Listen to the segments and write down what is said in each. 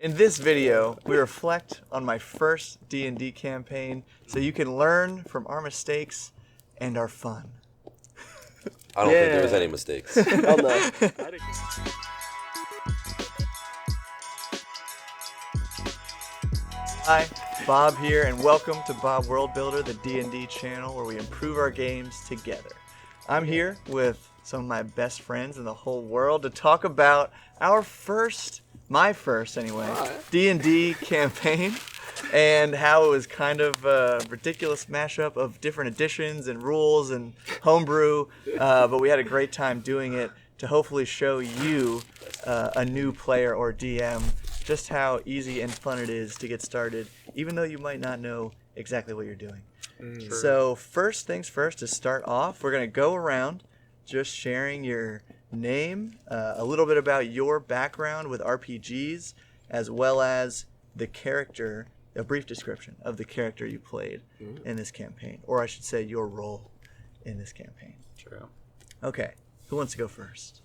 In this video, we reflect on my first D&D campaign so you can learn from our mistakes and our fun. I don't think there was any mistakes. Oh no. Hi, Bob here, and welcome to Bob World Builder, the D&D channel where we improve our games together. I'm here with some of my best friends in the whole world to talk about my first anyway, D&D campaign, and how it was kind of a ridiculous mashup of different editions and rules and homebrew, but we had a great time doing it to hopefully show you, a new player or DM, just how easy and fun it is to get started, even though you might not know exactly what you're doing. So first things first, to start off, we're going to go around just sharing your name, a little bit about your background with RPGs, as well as the character, a brief description of the character you played in this campaign, or I should say your role in this campaign. True. Okay, who wants to go first?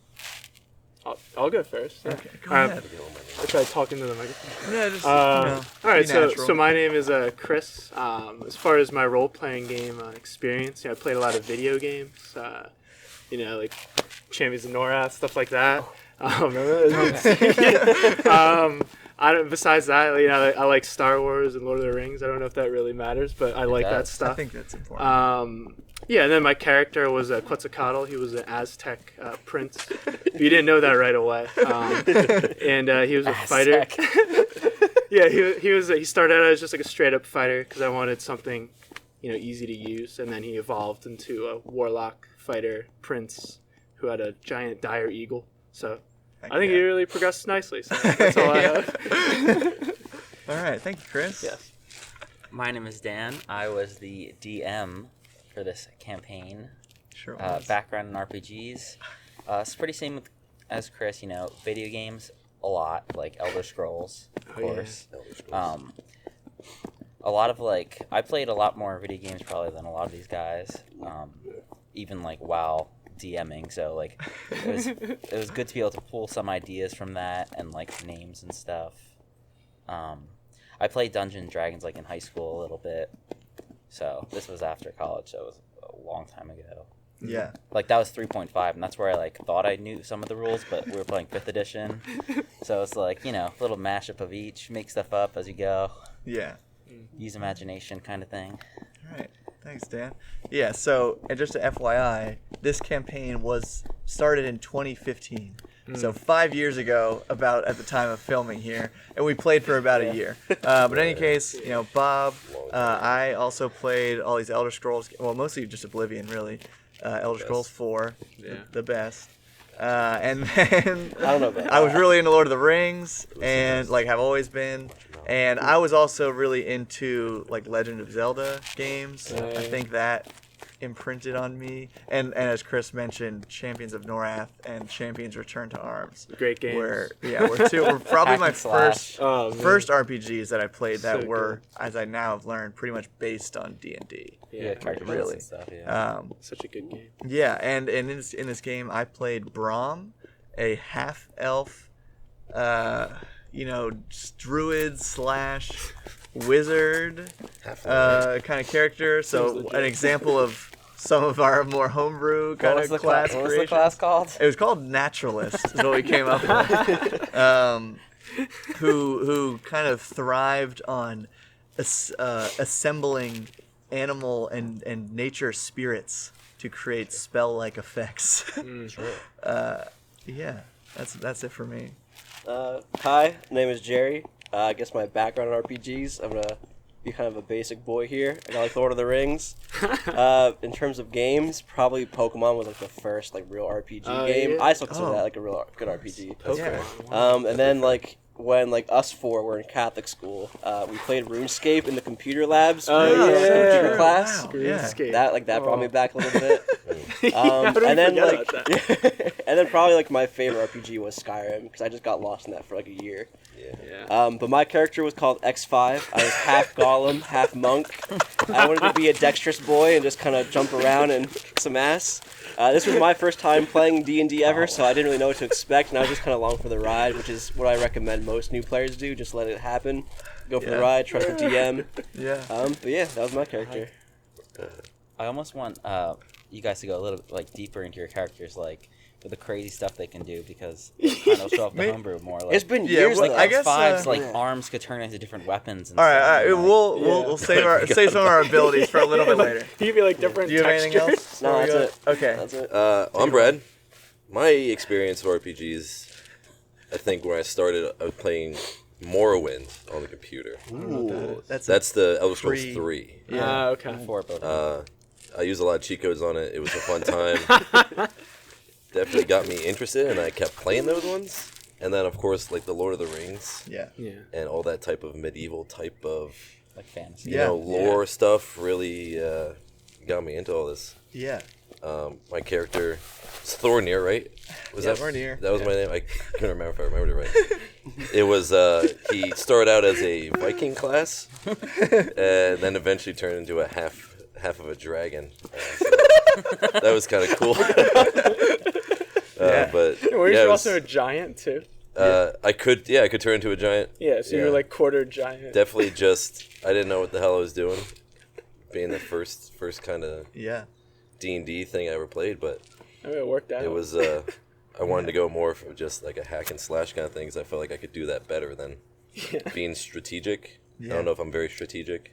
I'll go first. Yeah. Okay, go ahead. I try talking to the microphone. Yeah, just, all right, be natural. so my name is Chris. As far as my role-playing game experience, I played a lot of video games, like Champions of Norath, stuff like that. Besides that, I like Star Wars and Lord of the Rings. I don't know if that really matters, but I like that stuff. I think that's important. And then my character was Quetzalcoatl. He was an Aztec prince. You didn't know that right away. And he was a fighter. Yeah, he started out as just like a straight up fighter because I wanted something, easy to use, and then he evolved into a warlock fighter prince who had a giant dire eagle. So I think he really progressed nicely. So that's all I have. All right, thank you, Chris. Yes. My name is Dan. I was the DM for this campaign. Sure was. Background in RPGs. It's pretty same as Chris. Video games a lot, like Elder Scrolls, of course. Yeah. A lot of I played a lot more video games probably than a lot of these guys. Even while DMing, so it was good to be able to pull some ideas from that and names and stuff. I played Dungeons and Dragons in high school a little bit, so this was after college, so it was a long time ago. Yeah. That was 3.5, and that's where I thought I knew some of the rules, but we were playing 5th edition, so it's little mashup of each, make stuff up as you go. Yeah. Use imagination kind of thing. All right. Thanks, Dan. Yeah, so, and just to FYI, this campaign was started in 2015. So 5 years ago, about at the time of filming here, and we played for about a year. But in any case, Bob, I also played all these Elder Scrolls, well, mostly just Oblivion, really. Elder Scrolls 4, the best. And then I don't know about I was really into Lord of the Rings, and have always been. And I was also really into Legend of Zelda games. I think that imprinted on me. And as Chris mentioned, Champions of Norath and Champions Return to Arms. Great games. Were probably my first RPGs that I played that So were, as I now have learned, pretty much based on D&D. Yeah, character really. and stuff. Yeah. Such a good game. Yeah, and in this game, I played Braum, a half-elf, druid / wizard kind of character. So an example of some of our more homebrew kind of class creation. What was the class called? It was called Naturalist, is what we came up with. Who kind of thrived on assembling animal and nature spirits to create spell-like effects. Yeah, that's it for me. Hi, my name is Jerry. I guess my background in RPGs, I'm gonna be kind of a basic boy here. I got Lord of the Rings. In terms of games, probably Pokemon was the first real RPG game. Yeah. I still consider that a real good RPG. Yeah. And then when us four were in Catholic school, we played RuneScape in the computer labs. Computer class. Wow. Yeah. RuneScape. That brought me back a little bit. And then and then probably my favorite RPG was Skyrim because I just got lost in that for a year. Yeah. But my character was called X5. I was half golem, half monk. I wanted to be a dexterous boy and just kind of jump around and kick some ass. This was my first time playing D&D ever, so I didn't really know what to expect, and I was just kind of along for the ride, which is what I recommend most new players do. Just let it happen. Go for the ride, trust the DM. Yeah. But yeah, that was my character. I almost want you guys to go a little like deeper into your characters, like with the crazy stuff they can do, because it kind of show off the homebrew more. Like, It's been years. well, though. I guess, X5's like arms could turn into different weapons. And All right, stuff, and, like, we'll save some of our abilities for a little bit later. He'd be like different Do you have anything textures. else? No, that's it. Okay. That's it. I'm Brad. My experience with RPGs, I think when I started, I was playing Morrowind on the computer. Ooh, that's the Elder Scrolls Free. 3. yeah. Okay. before both. I used a lot of cheat codes on it. It was a fun time. Definitely got me interested, and I kept playing those ones. And then, of course, like the Lord of the Rings Yeah. Yeah. and all that type of medieval type of Like fantasy. Yeah. lore stuff really got me into all this. Yeah. My character is Thornir, right? Was Yeah, that Thornir. That was my name. I couldn't remember if I remembered it right. It was he started out as a Viking class, and then eventually turned into a half of a dragon. So that was kind of cool. Yeah. But Were you yeah, it also was, a giant too? I could turn into a giant. Yeah, so you're like quarter giant. Definitely just I didn't know what the hell I was doing, being the first kind of Yeah. D&D thing I ever played, but I mean, it worked out. it was I wanted to go more for just like a hack and slash kind of thing, because I felt like I could do that better than being strategic. Yeah. I don't know if I'm very strategic,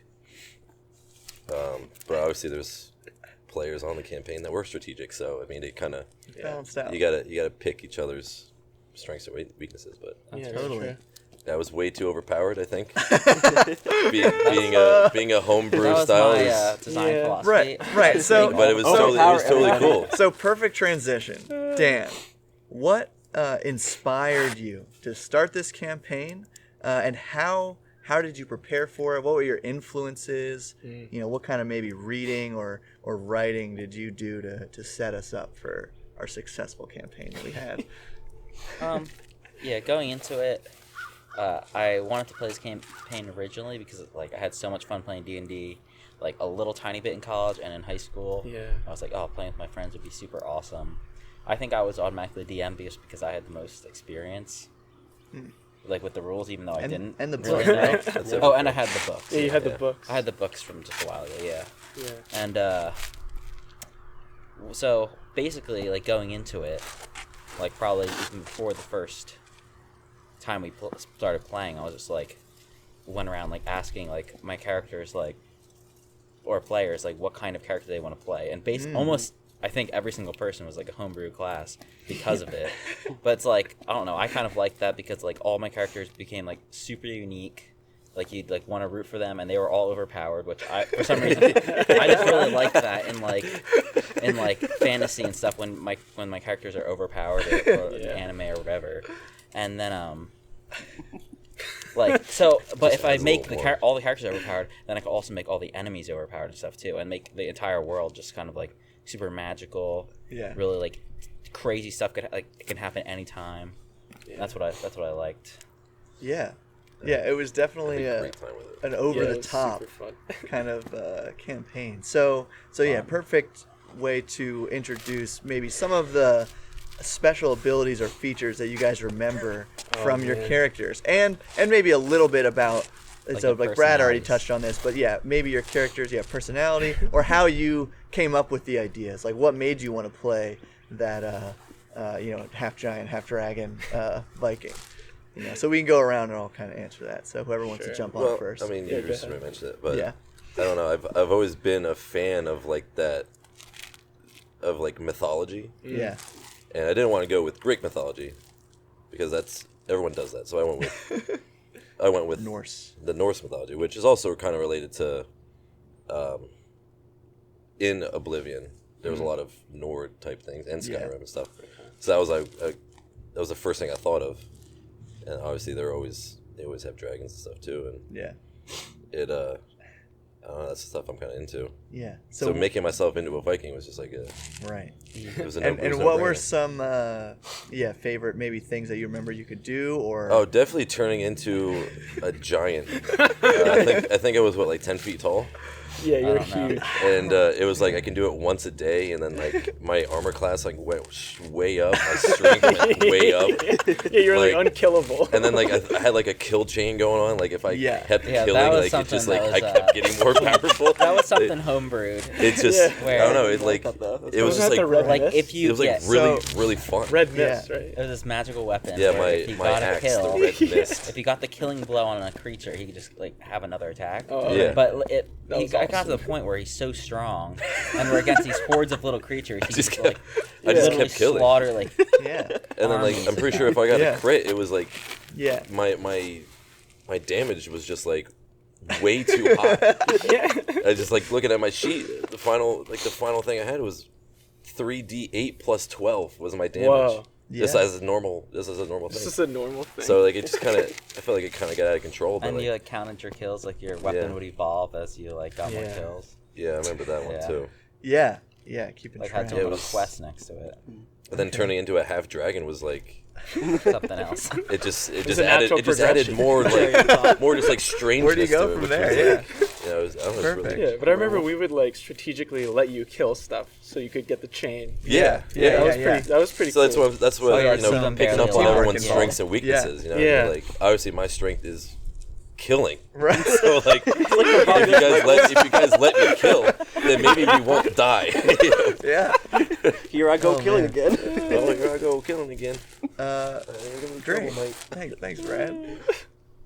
but obviously there's players on the campaign that were strategic, so I mean it kind of Balanced out. you gotta pick each other's strengths and weaknesses, but yeah, Totally. True. that was way too overpowered, I think. being a homebrew That was style my is, design Yeah. philosophy. Right. So but it was totally cool. So perfect transition. Dan, what inspired you to start this campaign, and how did you prepare for it? What were your influences? You know, what kind of maybe reading or writing did you do to set us up for our successful campaign that we had? Yeah, going into it, I wanted to play this campaign originally because like I had so much fun playing D&D, like a little tiny bit in college and in high school. Yeah. I was like, oh, playing with my friends would be super awesome. I think I was automatically DM because I had the most experience, like with the rules, even though I didn't. And the really book, know. right? That's it. Oh, and I had the books. Yeah, you had the Yeah. books. I had the books from just a while ago. Yeah. Yeah. And so basically, like going into it, like probably even before the first time we started playing, I was just like went around like asking like my characters like or players like what kind of character they want to play, and almost I think every single person was like a homebrew class because of it. But it's like I don't know, I kind of liked that because like all my characters became like super unique. Like you'd like want to root for them, and they were all overpowered, which I for some reason I just really like that in like fantasy and stuff when my characters are overpowered or anime or whatever. And then like so, but if I adds a make little more. all the characters overpowered, then I could also make all the enemies overpowered and stuff too, and make the entire world just kind of like super magical. Yeah. Really like crazy stuff it can happen anytime. Yeah. That's what I liked. Yeah. Yeah, it was definitely Great time with it. an over Yeah, the it was top super fun. kind of campaign. So yeah, perfect way to introduce maybe some of the special abilities or features that you guys remember from your man. characters, and maybe a little bit about. Like So their like Brad already personalities. touched on this, but yeah, maybe your characters, personality, or how you came up with the ideas. Like what made you want to play that half giant, half dragon Viking. So we can go around and all kind of answer that. So whoever wants to Sure. jump on Well, first. I mean, Yeah, you go just ahead. mentioned it, but Yeah. I don't know. I've always been a fan of like that, of like mythology, yeah. and I didn't want to go with Greek mythology because everyone does that. So I went with Norse. the Norse mythology, which is also kind of related to, in Oblivion, there was a lot of Nord type things and Skyrim Yeah. and stuff. So that was that was the first thing I thought of, and obviously they always have dragons and stuff too, and Yeah. it That's the stuff I'm kind of into. Yeah. So making myself into a Viking was just like a right. it was a And what were some favorite maybe things that you remember you could do or? Oh, definitely turning into a giant. I think I was like 10 feet tall. Yeah, you're I don't know. huge. And it was like I can do it once a day, and then like my armor class like went way up, my strength went way up, Yeah, you're like and unkillable. then like I had like a kill chain going on. Like if I kept Yeah, that killing, was like it something just like that I was, kept getting more powerful. That was something homebrewed. It just Yeah. I don't know. It I like like that, though. it was Wasn't just that the red like mist? If you it was like get, really fun. Red mist, right? it was this magical weapon. Yeah, where if you my got a axe, kill, the red mist. if you got the killing blow on a creature, he could just like have another attack. Oh, Yeah. But That was I got to awesome. the point where he's so strong, and we're against these hordes of little creatures. He Just just kept- I just literally kept killing. slaughter like. Yeah. And then like I'm pretty sure if I got Yeah. a crit, it was like Yeah. my damage was just like way too high. Yeah. I just like looking at my sheet. The final thing I had was 3d8 plus 12 was my damage. Whoa. This Yeah. is a normal This thing. is a normal thing. So like it just kind of I feel like it kind of got out of control. But And like, you like counted your kills, like your weapon Yeah. would evolve as you like got more Yeah. kills. yeah, I remember that one Yeah. too. Yeah. Yeah. Keeping Like track. had to Yeah, it little was- quest next to it. But then turning into a half dragon was like Something else. it just a added natural more like more just like strangeness. Where do you go to it, from which there? was, Yeah. like, yeah, it was, I don't know, it was really Perfect. yeah, but I remember we would like strategically let you kill stuff so you could get the chain. Yeah, Yeah, that was yeah. pretty. That was pretty. So cool. that's what Oh, yeah, you know, some picking barely up on allow everyone's it. strengths and weaknesses. You know, Yeah. like obviously my strength is killing. Right. So like, if you guys let me kill, then maybe we won't die. You know? Yeah. Here I go Oh, killing man. again. Oh, here I go killing again. Great. Thanks, Brad.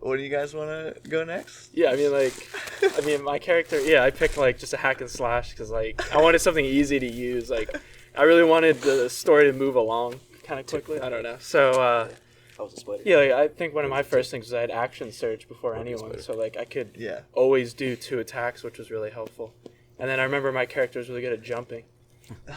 What do you guys want to go next? Yeah, I mean, my character. Yeah, I picked like just a hack and slash because like I wanted something easy to use. Like, I really wanted the story to move along kind of quickly. I don't know. So I was a spider. yeah, like, I think one of my first things was I had action surge before anyone, so like I could Yeah. always do 2 attacks, which was really helpful. And then I remember my character was really good at jumping.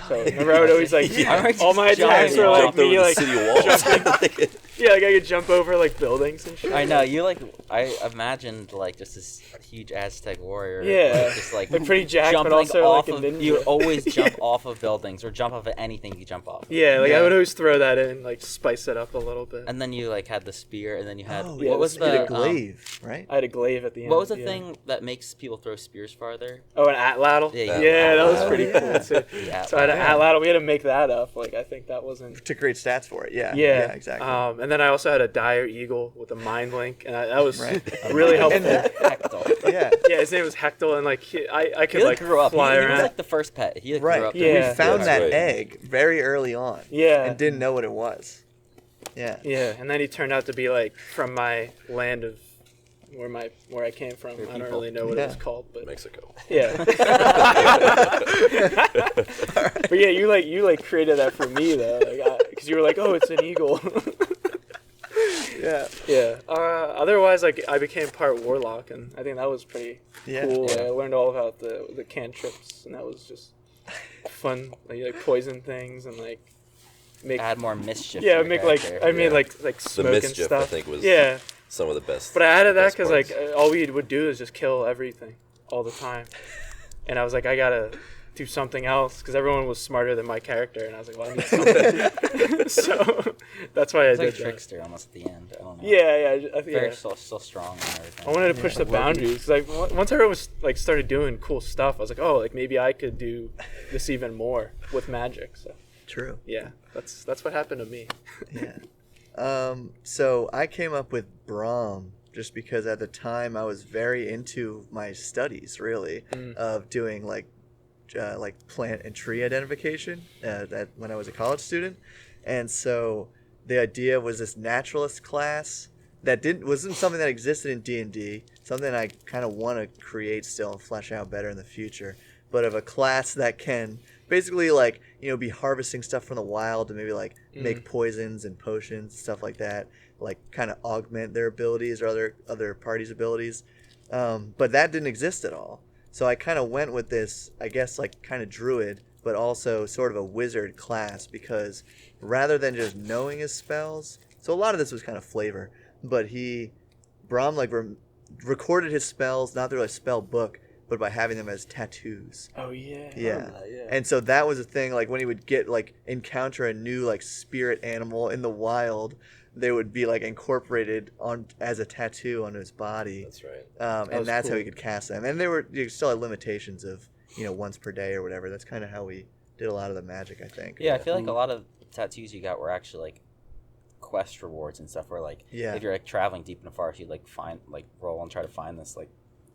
So remember I would always like Yeah. all my attacks were like Jumped over me the like city walls. yeah, like I could jump over like buildings and shit. I know you like. I imagined like just this huge Aztec warrior. Yeah. just like Like pretty jacked, but jumping also off like a of. ninja. You would always jump off of buildings or jump off of anything you jump off. Yeah, like Yeah. I would always throw that in, like spice it up a little bit. And then you like had the spear, and then you had Oh, what yeah, was the spear the The glaive, right? I had a glaive at the end. what was the yeah. thing that makes people throw spears farther? Oh, an atlatl? Yeah, Yeah, that was atlatl. pretty cool too. Yeah. So I had an atlatl. We had to make that up. Like I think that wasn't. To create stats for it. Yeah. Yeah, exactly. And then I also had a dire eagle with a mind link, and that was Right. really helpful. And then- Hector. yeah. Yeah, his name was Hector, and like I could He like grew up. He fly was around. like the first pet. He like, Right. grew up. Yeah. We found That's that right. egg very early on. Yeah. And didn't know what it was. Yeah. Yeah, and then he turned out to be like from my land of where I came from. I don't people. really know what Yeah. it was called, but Mexico. yeah. But yeah, you created that for me though, because you were like, oh, it's an eagle. Yeah. Yeah. Otherwise, like I became part warlock, and I think that was pretty Yeah. cool. Yeah. I learned all about the cantrips, and that was just fun. Like, you, like poison things and like make Add more mischief. yeah, to your make like character. I made Yeah. like The smoke and mischief stuff. I think was Yeah, some of the best. but I added that best because like parts. all we would do is just kill everything all the time, and I was like, I gotta do something else because everyone was smarter than my character, and I was like, well, I need something. So that's why I It's like did that. trickster almost at the end. I don't know. Yeah, I think Very still strong and everything. I wanted to push the boundaries. Like once everyone was like started doing cool stuff, I was like, oh, like maybe I could do this even more with magic. So True. yeah, that's what happened to me. Yeah. So I came up with Brahm just because at the time I was very into my studies, really, of doing like plant and tree identification that when I was a college student, and so the idea was this naturalist class that wasn't something that existed in D&D, something I kind of want to create still and flesh out better in the future, but of a class that can basically like be harvesting stuff from the wild to maybe like make poisons and potions, stuff like that, like kind of augment their abilities or other parties' abilities, but that didn't exist at all. So I kind of went with this, I guess, like kind of druid, but also sort of a wizard class, because rather than just knowing his spells, so a lot of this was kind of flavor, but Brahm like recorded his spells not through a spell book, but by having them as tattoos. Oh yeah. Yeah. Yeah. And so that was a thing, like when he would get like encounter a new like spirit animal in the wild, they would be like incorporated on as a tattoo on his body. That's right. And was that's how cool. he could cast them. And you still had limitations of, once per day or whatever. That's kind of how we did a lot of the magic, I think. Yeah, I feel like a lot of tattoos you got were actually like quest rewards and stuff. Where like if you're like traveling deep in the forest, you like roll and try to find this like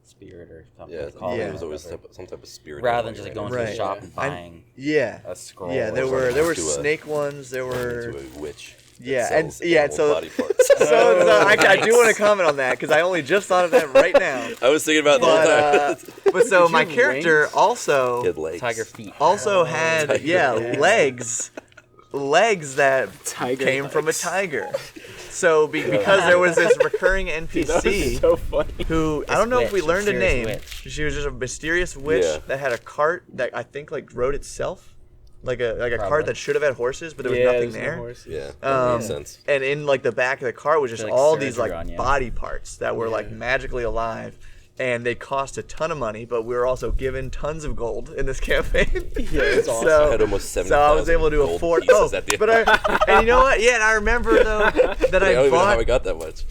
spirit or something. Yeah, call it or was always whatever. some type of spirit. Rather than just like going to Right. a shop and buying Yeah. a scroll. Yeah, there or were something. snake ones. There were To a witch. Yeah, that and sells yeah, animal so body parts. I do want to comment on that because I only just thought of that right now. I was thinking about it the whole But time. but so Did my you character wings? also Kid legs. Tiger feet. also had legs that Tiger came from a legs. tiger. So because there was this recurring That NPC was so funny. who I don't know if we witch, learned a mysterious name. witch. She was just a mysterious witch Yeah. that had a cart that I think like rode itself, like a Probably. cart that should have had horses, but there was nothing there. Yeah, that makes sense. And in like the back of the car was just Like all these surgery like on you. body parts that were like magically alive, and they cost a ton of money. But we were also given tons of gold in this campaign. Yeah, it's awesome. So, I had almost 70,000 so I was able to gold afford. pieces Oh, at the but end. and you know what? Yeah, and I remember though that I don't I even know how I bought got that much.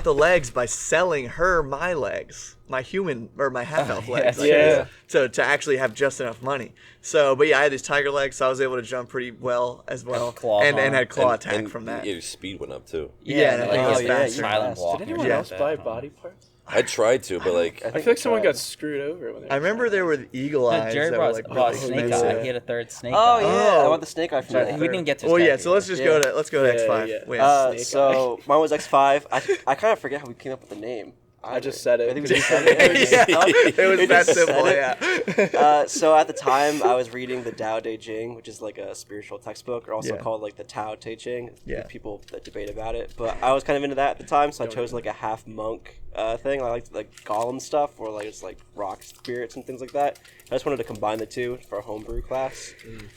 the legs by selling her my legs, my human or my half elf legs. yes. I Yeah. guess, to actually have just enough money. So, but yeah, I had these tiger legs, so I was able to jump pretty well as well, claws and on. had claw And- attack and from that. Your speed went up too. Yeah, and and like, I think it's it's like faster. silent Did walking. Did anyone or else something. buy I don't know. body parts? I tried to, but like I feel like someone got screwed over when they I remember there were the eagle No, eyes Jared that brought, were like bought really snake expensive. eye. He had a third snake Oh eye. yeah, I Oh. want the snake eye from Sorry, that. we didn't get to. his Well, yeah. character So let's yet. just Yeah. go to X5. Yeah. Wait, Snake So mine was X5. I kind of forget how we came up with the name. I just said it. I think we just said it. yeah, it was We that just said simple. it. Yeah. So at the time, I was reading the Tao Te Ching, which is like a spiritual textbook, or also Yeah. called like the Tao Te Ching. Yeah. There's people that debate about it, but I was kind of into that at the time, so I chose like a half monk thing. I liked like golem stuff, or like it's like rock spirits and things like that. I just wanted to combine the two for a homebrew class.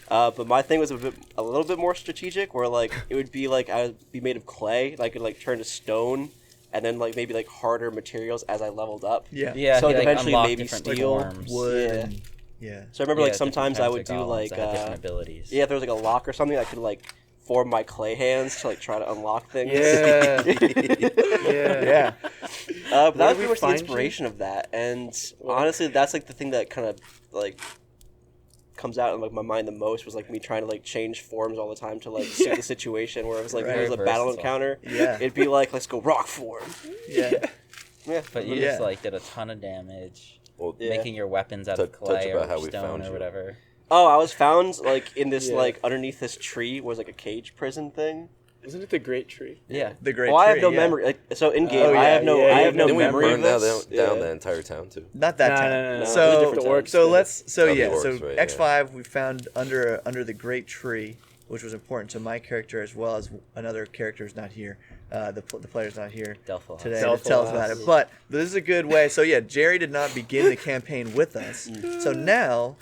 But my thing was a little bit more strategic, where like it would be like I would be made of clay, like I could like turn to stone. And then like maybe like harder materials as I leveled up. Yeah. Yeah, So he, like, eventually unlocked maybe different steel, forms. Wood. Yeah. And, yeah. So I remember Yeah, like different sometimes I types would of do golems like that had different abilities. yeah, if there was like a lock or something, I could like form my clay hands to like try to unlock things. Yeah. Yeah. yeah. But that was did we pretty much the find, inspiration of that, and honestly, that's like the thing that kind of like comes out in like my mind the most was like me trying to like change forms all the time to like suit the situation. Where it was like Right. when it was a battle Versatile. encounter, Yeah. it'd be like let's go rock form. Yeah. Yeah, But you Yeah. just like did a ton of damage, well, Yeah. making your weapons out Touch- of clay touch about how or we stone found or you. whatever. Oh, I was found like in this Yeah. like underneath this tree was like a cage prison thing. Isn't it the Great Tree? Yeah. The great Well, I have tree, no yeah. memory. Like, so in game, Oh, I yeah, have no, yeah, I have no didn't we memory burn of down, this. down Yeah. the entire town too? Not that No, time. no, no, no. It was a So different The time. orcs so did. let's so Oh, the yeah orcs, so right, X5 we found under the great tree, which was important to my character as well as another character who's not here. The player's not here Delphi. today to Delphi. tell us about it. But this is a good way. So yeah, Jerry did not begin the campaign with us. So now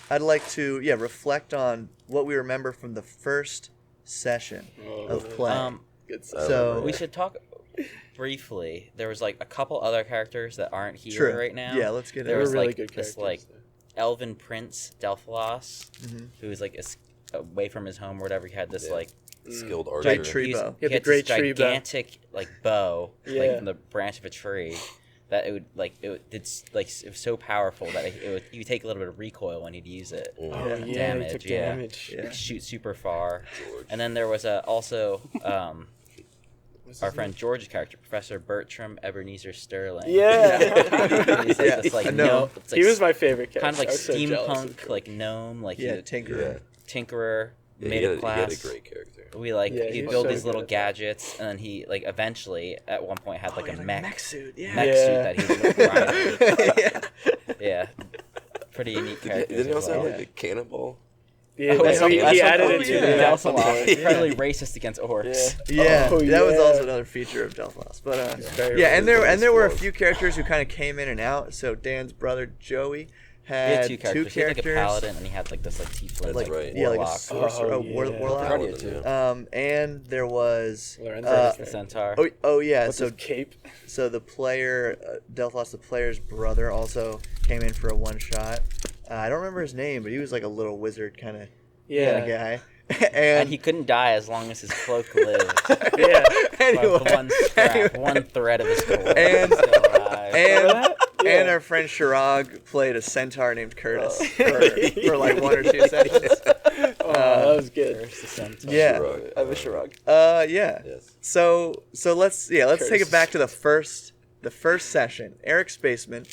I'd like to reflect on what we remember from the first session of play. Good I So- remember We that. should talk briefly. There was like a couple other characters that aren't here True. right now. Yeah, let's get There They were was really like good this characters. like elven prince Delphilos, Mhm. who was like away from his home or whatever. He had this Yeah. like skilled archer. Great tree he's- bow. He Yeah, had the great this tree bow. gigantic like bow, like Yeah. from the branch of a tree. That it was so powerful that he would take a little bit of recoil when he'd use it. Oh Yeah. yeah, he Damage, took yeah. damage. Yeah. He'd shoot super far. George. And then there was also What's our his friend George's character, Professor Bertram Ebenezer Sterling. name? Yeah. He's like Yeah, this like I know. gnome, it's, like, He was my favorite character. kind of like I was so jealous of steampunk him. like gnome, like Yeah, he Tinkerer. tinkerer, Yeah, made he of had class. a great character. We like Yeah, he'd he was build so these good little at that. gadgets, and then he like eventually at one point had like a mech suit. Yeah. mech Yeah. suit that he would ride. yeah. Yeah, pretty unique Did character. he also have well. like a cannonball? Yeah, Oh, that's yeah, he that's added what- it to oh, the yeah. at some point. incredibly racist against orcs. Yeah, Oh, that was yeah. also another feature of Delphos. But very yeah, and there were a smart. few characters who kind of came in and out. So Dan's brother Joey He had had two characters. He had like a characters. paladin, and he had like this like tiefling, That's like right. Yeah, like a warlock. sorcerer, warlock. Guardian, too. And there was Lorenzo. the centaur. oh yeah, What's so his cape? so the player Delphos, the player's brother, also came in for a one shot. I don't remember his name, but he was like a little wizard kind of guy. And he couldn't die as long as his cloak lived. Yeah. anyway, One thread of his cloak. And- still alive. and our friend Shirag played a centaur named Curtis for like 1 or 2 sessions. That was good. There's the centaur. Yeah. Shirag. I have a Shirag. Yeah. Yes. So let's take Curtis. it back to the first session. Eric's basement.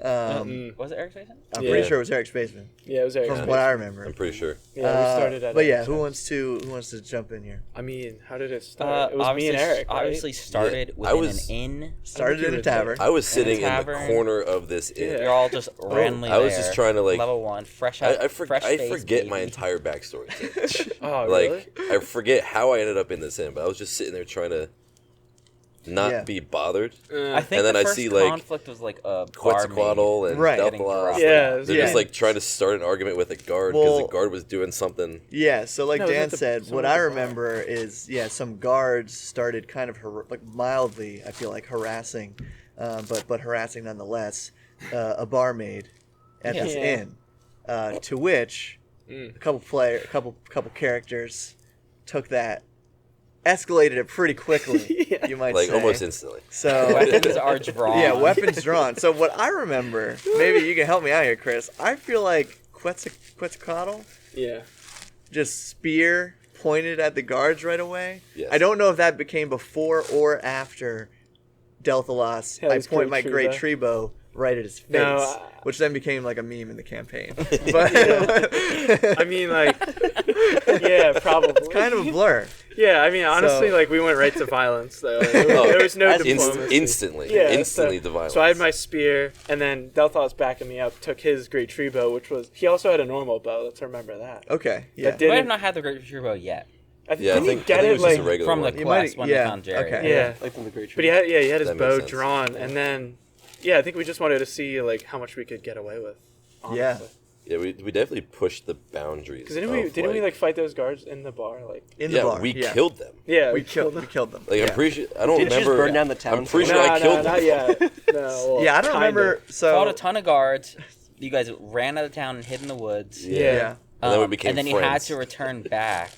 Was it Eric's basement? I'm Yeah. pretty sure it was Eric's basement, Yeah, it was Eric. from what I remember. I'm pretty sure. Yeah, we started at But yeah, Eric's who house. wants to jump in here? I mean, how did it start? It was me Obviously- and Eric, right? Obviously started Yeah, I within was- an inn. Started in a tavern. I was sitting in the tavern. corner of this inn. Yeah. You're all just randomly I was there. just trying to, like- level 1, fresh out. I fresh forget face, my baby. entire backstory. Too. Oh, really? Like I forget how I ended up in this inn, but I was just sitting there trying to not Yeah. be bothered. I think And then the I first see, like, conflict was like a barmaid. Quetzalcoatl and Right. Delphilas. Yeah, They're yeah. just like trying to start an argument with a guard because Well- the guard was doing something. Yeah, so like No, it was Dan at the- said, someone what at I the bar. remember is some guards started kind of like mildly, I feel like harassing, but harassing nonetheless, a barmaid at this Yeah. inn, to which a couple characters took that, escalated it pretty quickly, Yeah. you might Like say. almost instantly. So Weapons are drawn. yeah, weapons drawn. So what I remember, maybe you can help me out here, Chris. I feel like Quetzalcoatl Yeah. just spear pointed at the guards right away. Yes. I don't know if that became before or after Delphilas. Yeah, I his point great my tree great bow. tree bow right at his face, No, which then became like a meme in the campaign. But I mean, like, yeah, probably. kind of a blur. Yeah, I mean, honestly, So- like, we went right to violence, though. There was no That's diplomacy. Instantly. Yeah, Instantly the violence. So I had my spear, and then Delthos backing me up took his great tree bow, which was he also had a normal bow. Let's remember that. Okay, yeah. That We might have didn't. not had the Great Turbo yet. Yeah, I Didn't think, he get I think it it was just like a regular From the one. You might- quest when yeah, they found Jerry. okay. yeah? Like from the Great But he had he had his That makes bow sense. drawn, and then I think we just wanted to see like how much we could get away with. Yeah. Honestly. Yeah, we definitely pushed the boundaries. Because didn't we like fight those guards in the bar? Like In the Yeah, bar. we yeah. killed them. yeah, We killed them. Like yeah. I'm pretty sure. I don't Didn't you remember. just burn down the town? I'm pretty for sure it? I killed not them. yet. No. Well, Yeah, I don't kinda. remember. So Fought a ton of guards. You guys ran out of town and hid in the woods. yeah, And then we became and then you had friends. to return back.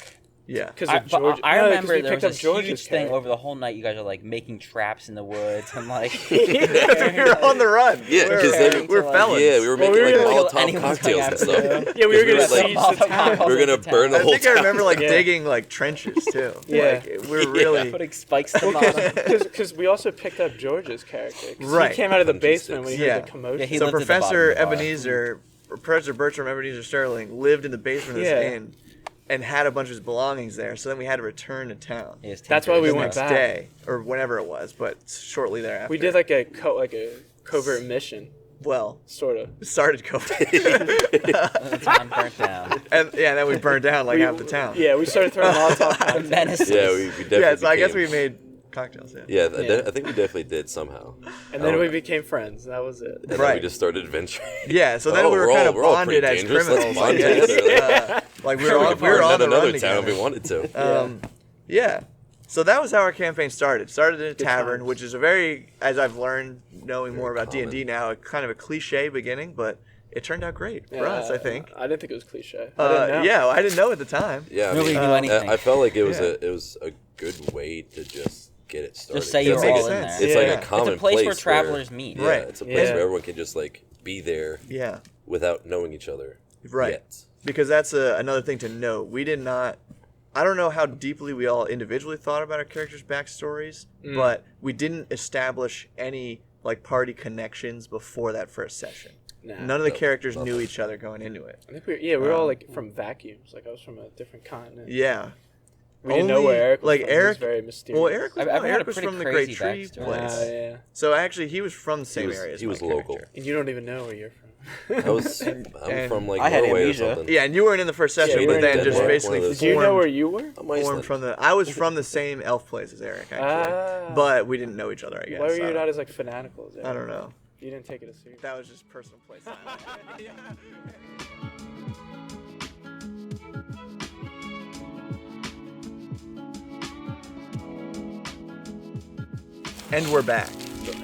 yeah. Because I, of George. I No, 'cause remember we there was picked up this George's huge thing character. over the whole night. You guys are like making traps in the woods and like. we were on the run. Yeah, we're, 'cause then- we're felons. Yeah, we were Well, making we like were gonna kill Molotov anyone cocktails and coming stuff. after Yeah, we were gonna like, siege the town. we were gonna burn the I whole think I remember like Yeah. digging like trenches too. Yeah. Like, we were really. Putting spikes to the bottom. Because we also picked up George's character. 'Cause Right. He came out of the 106. basement when he Yeah. heard the commotion. Yeah, he So lived at the bottom Professor of the bar. Ebenezer, Professor Bertram Ebenezer Sterling, lived in the basement of this Yeah. inn and had a bunch of his belongings there. So then we had to return to town He has That's why we the went next back. day or whenever it was, but shortly thereafter. We did like a covert mission, well, sort of. started COVID, The town burnt down. and yeah, then we burned down like half the town. Yeah, we started throwing Molotov The cocktails. menaces. Yeah, we definitely. Yeah, so I guess became- we made cocktails. Yeah. Yeah, Yeah. I think we definitely did somehow. And then Oh. we became friends. That was it. And then Right. we just started adventuring. Yeah, so then Oh, we were we're kind all- of we're all bonded pretty as dangerous. Let's criminals. bond I guess. together. Like we We were on, could we were burn on down the run another town if together. we wanted to. Yeah. So that was how our campaign started. Started in a tavern, times. which is a very, as I've learned, knowing more about common. D&D now, a kind of a cliche beginning, but it turned out great for us, I think. I didn't think it was cliche. I didn't know. Yeah, I didn't know at the time. Yeah, I Nobody mean, knew anything. I felt like it was Yeah. a good way to just get it started. Just say It you're makes all in sense. there. It's Yeah. like a It's a common It's a place where where- travelers meet. Yeah, Right. it's a place Yeah. where everyone can just like be there Yeah, without knowing each other. right. Yet. Because that's another thing to note. We did not, I don't know how deeply we all individually thought about our characters' backstories, but we didn't establish any like party connections before that first session. Nah. None of the No, characters nothing. knew each other going into it. I think we were all like from vacuums. Like I was from a different continent. Yeah. We didn't know Only- where Eric was like from. He was Eric- very mysterious. Well, Eric was, I've Eric had a was pretty from the Great crazy Tree backstory. place. Yeah. So actually, he was from the same was- area as he my was character. local. And you don't even know where you're from. I'm from like I had Norway or amnesia. something. Yeah, and you weren't in the first session, you but weren't then in just Denmark, basically one of those. Did you know where formed, you were? I'm formed Iceland. from the. I was from the same elf place as Eric, actually, Ah. but we didn't know each other. I guess. Why were I you don't- not as like fanatical as Eric? I don't know. You didn't take it as serious. That was just personal play style. And we're back.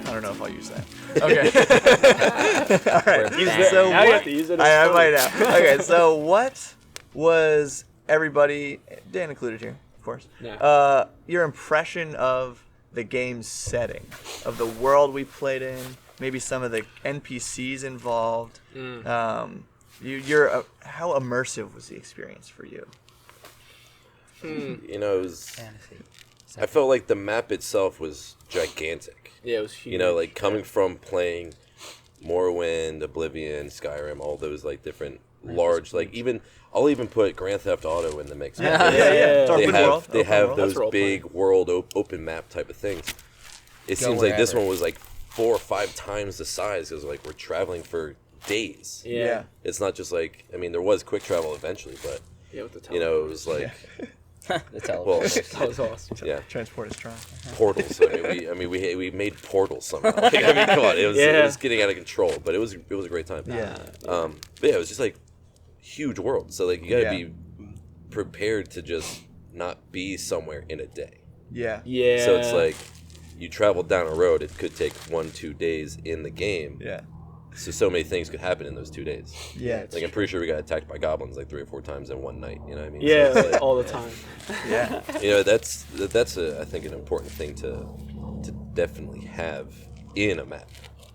I don't know if I'll use that. Okay. All right. Use it. So Now you what- have to use it. I might now. Okay. So what was everybody, Dan included here, of course, Yeah. your impression of the game's setting, of the world we played in, maybe some of the NPCs involved? How immersive was the experience for you? You know, it was. Fantasy. I felt like the map itself was gigantic. Yeah, it was huge. You know, like coming from playing Morrowind, Oblivion, Skyrim, all those like different large, like I'll even put Grand Theft Auto in the mix. Yeah. It's They open have world. they Open have world. those That's role big world open map type of things. It Go seems like this wherever. one was like 4 or 5 times the size because like we're traveling for days. Yeah. It's not just like there was quick travel eventually, but Yeah, with the you know it was like The well, teleporters. That was awesome. yeah. Transport is strong. Portals. we made portals somehow. Like, come on, it Yeah. was getting out of control, but it was a great time. Yeah. But yeah, it was just like huge world. So like you got to Yeah. be prepared to just not be somewhere in a day. Yeah. Yeah. So it's like you travel down a road. It could take 1-2 days in the game. Yeah. So many things could happen in those 2 days. Yeah. Like I'm pretty sure we got attacked by goblins like 3 or 4 times in one night. You know what I mean? Yeah, So it's like, all the time. Yeah. you know that's I think an important thing to definitely have in a map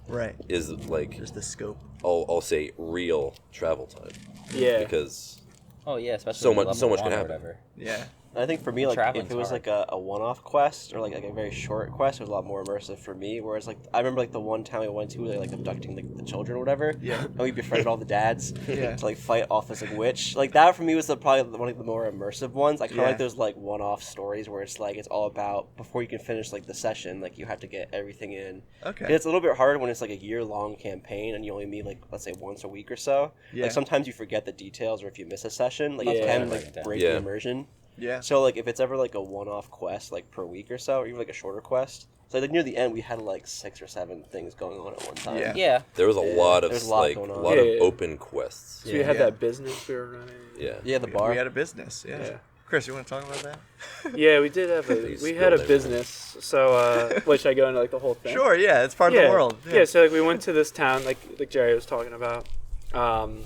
Right. is like Just the scope. I'll say real travel time Yeah. because Oh yeah, especially So when much- you so level much can 1 or happen. whatever. Yeah. I think for me, like, if Traveling's it was hard. like a one-off quest or like a very short quest, it was a lot more immersive for me. Whereas, like, I remember, like, the one time we went to, like abducting, like, the children or whatever. Yeah. And we befriended all the dads Yeah. to, like, fight off this, like, witch. Like, that for me was probably one of the more immersive ones. I kind of Yeah. like those, like, one-off stories where it's, like, it's all about, before you can finish, like, the session, like, you have to get everything in. Okay. 'Cause it's a little bit hard when it's, like, a year-long campaign and you only meet, like, let's say once a week or so. Yeah. Like, sometimes you forget the details or if you miss a session, like, it Yeah. can, Write it like, down. break Yeah. the immersion. Yeah. So like if it's ever like a one-off quest like per week or so, or even like a shorter quest. So like near the end we had like 6 or 7 things going on at one time. Yeah. Yeah. there was a Yeah, lot of there's a lot like going on. lot Yeah, of yeah. open quests. So we had Yeah. that business we were running. Yeah. Yeah, the bar. We had a business. Yeah. Yeah. Chris, you want to talk about that? Yeah, we did have You we had a spilled business. So which I go into like the whole thing. Sure. Yeah. It's part of the world. Yeah. So like we went to this town like Jerry was talking about. And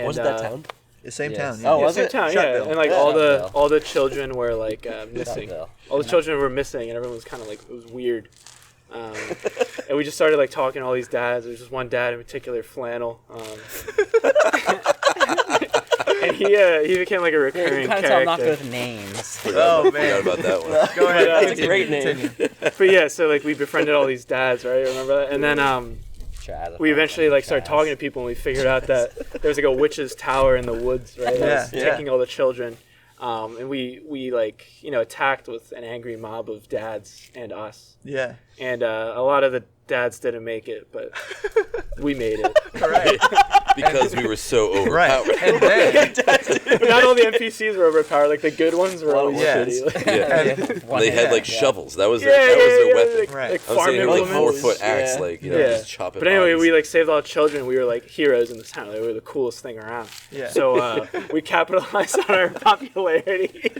Was it that town? The same Yes. town. Oh, Yeah, was same it? town, Shutville. yeah. And like Yeah. Shutville. all the children were like missing. Shutville. All the children were missing, and everyone was kind of like it was weird. And we just started like talking to all these dads. There was just one dad in particular, Flannel, and he became like a Yeah, recurring you kind of tell I'm not character. good with names. Oh Forgot man. about that one. Go ahead. That's a Continue, great name. continue. But yeah, so like we befriended all these dads, right? Remember that? And then Chaz, we eventually like started Chaz. talking to people, and we figured out that there was like a witch's tower in the woods, right? That was Yeah. taking all the children. And we like attacked with an angry mob of dads and us, Yeah. and a lot of the dads didn't make it, but we made it. Right. Because we were so Right. overpowered. And then. But not all the NPCs were overpowered. Like the good ones were always Yeah. shitty. Like, Yeah. They had like Yeah. shovels. That was yeah, their, that was their weapon. like, Right. like I'm farm saying like implements. 4-foot axe, Yeah. like Yeah. just chopping. But anyway, bodies. we like saved all the children. We were like heroes in this town. Like, we were the coolest thing around. Yeah. So we capitalized on our popularity,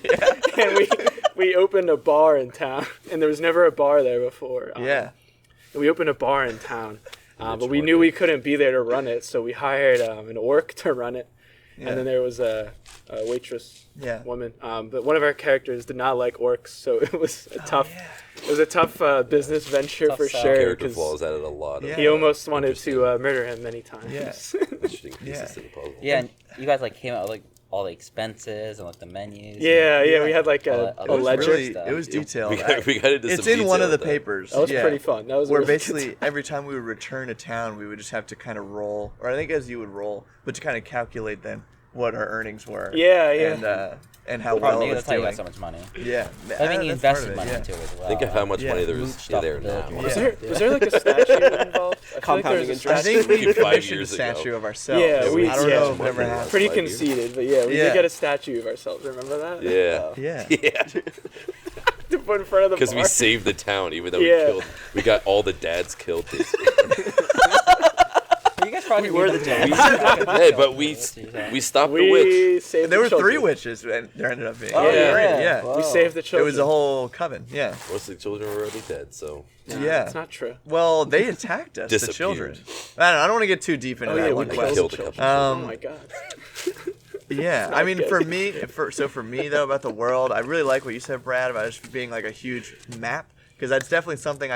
and we opened a bar in town. And there was never a bar there before. Yeah. And we opened a bar in town, but Which we one? knew we couldn't be there to run it, so we hired an orc to run it. Yeah. And then there was a waitress Yeah. woman. But one of our characters did not like orcs, so it was a tough. yeah. It was a tough business venture Tough for sell. sure. character 'Cause flaws added a lot of Yeah. he almost wanted to murder him many times. Yeah. interesting pieces Yeah. to the puzzle. Yeah, and you guys like came out with like all the expenses and like the menus. Yeah, Yeah. we had like All a, that a other It was ledger. really, stuff. it was detailed. We got into It's some in one detail of the with that. papers. That was yeah. pretty fun. That was a Where really good basically every time we would return to town, we would just have to kind of roll, or I think as you would roll, but to kind of calculate then what our earnings were. Yeah, yeah. And how well Probably it was that's how you doing. got so much money. Yeah. I mean, you that's part of invested it, money yeah. into it as well. Think of how much Yeah. money there is Mooched off there the now. building. Was Yeah. there like a statue involved? I feel like there was Compounding a interest. I think we Like 5 commissioned a years ago. statue of ourselves. Yeah, we- I don't yeah. know if it ever happened. Pretty 5 years. conceited, but yeah, we Yeah. did get a statue of ourselves. Remember that? Yeah. Yeah. Yeah. to put in front of the bar. Because we saved the town, even though Yeah. we got all the dads killed. You guys probably We were need the to- dads. Hey, but we stopped the witch. We saved There the were children. 3 witches, and there ended up being. Oh, yeah. yeah. Wow. We saved the It children. was a whole coven. Yeah. Most of the children were already dead, so Yeah. It's not true. Well, they attacked us, the Disappeared. children. I don't want to get too deep into Oh that yeah, one we quest. killed killed a the couple. children. Oh my god. Yeah, not I mean, good. for me, for me though, about the world, I really like what you said, Brad, about it just being like a huge map, because that's definitely something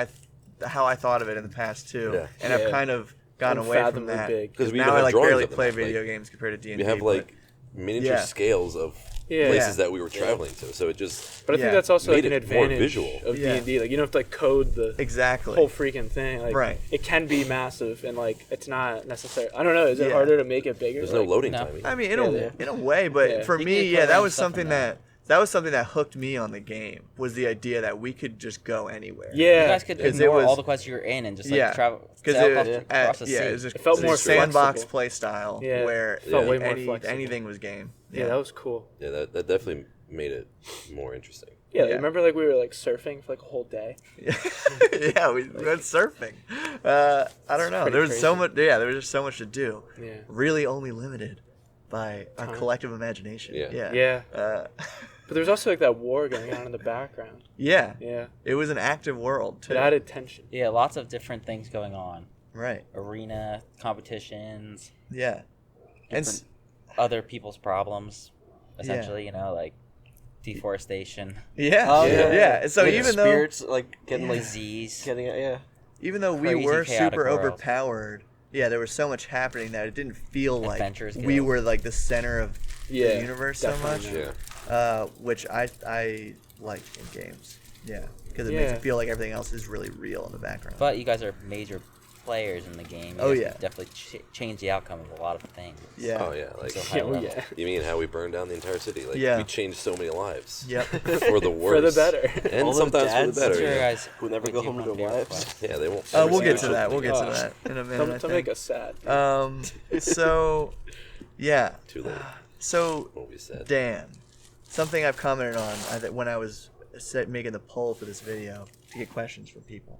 how I thought of it in the past too, Yeah. and I've Yeah. kind of gotten away from Unfathomably that. big. Because we now even I have like drawings barely of them, play like, video games compared to D&D. we have like miniature Yeah. scales of Yeah. places Yeah. that we were traveling to, so it just But I think Yeah. that's also Made like an it more advantage visual. of Yeah. D&D. Like you don't have to like code the exactly. whole freaking thing. Like Right. it can be massive and like it's not necessary. I don't know. Is it Yeah. harder to make it bigger? there's no Like, loading No. time. I mean, Yeah. in a way, but Yeah. for You me, can yeah, put that in was stuff in something there. that was something that hooked me on the game, was the idea that we could just go anywhere. Yeah. You guys could 'Cause it ignore was- all the quests you were in and just like Yeah. travel Because sail it, across the sea. it was just, It felt a more sandbox flexible. play style Yeah. where It felt way more any, flexible. anything was game. Yeah, that was cool. Yeah, that definitely made it more interesting. Yeah, Yeah. remember like we were like surfing for like a whole day. Yeah, we went surfing. I don't know. pretty There was so crazy. much. Yeah, there was just so much to do. Yeah. Really, only limited by our Time. collective imagination. Yeah. Yeah. Yeah. Uh, But there was also like that war going on in the background. yeah. Yeah. It was an active world too. It added tension. Yeah, lots of different things going on. Right. Arena competitions, Yeah. And different other people's problems, essentially. You know, like deforestation, yeah, Oh, yeah, yeah. yeah. So Like even though spirits like getting like disease. getting yeah. even though we Crazy, were chaotic super world. overpowered, yeah, there was so much happening that it didn't feel like Adventures we Guild. were like the center of Yeah. the universe so much. definitely. Yeah. Which I like in games. Yeah, because it makes Yeah. it feel like everything else is really real in the background. But you guys are major players in the game. You Oh, guys yeah. could definitely change the outcome of a lot of things. Yeah. Oh yeah, like So high Yeah, oh, level. yeah. you mean how we burned down the entire city? Like Yeah. we changed so many lives Yep. for the worse, For the better. and All the sometimes for dads. the better. I'm sure you you know? guys Who never would go do home to one their for your wives. quest. Yeah, they won't. We'll ever get see to the that. We'll get to Oh. that in a minute. I To make think. us sad. So, yeah. Too late. So, What we said. Dan, something I've commented on when I was making the poll for this video to get questions from people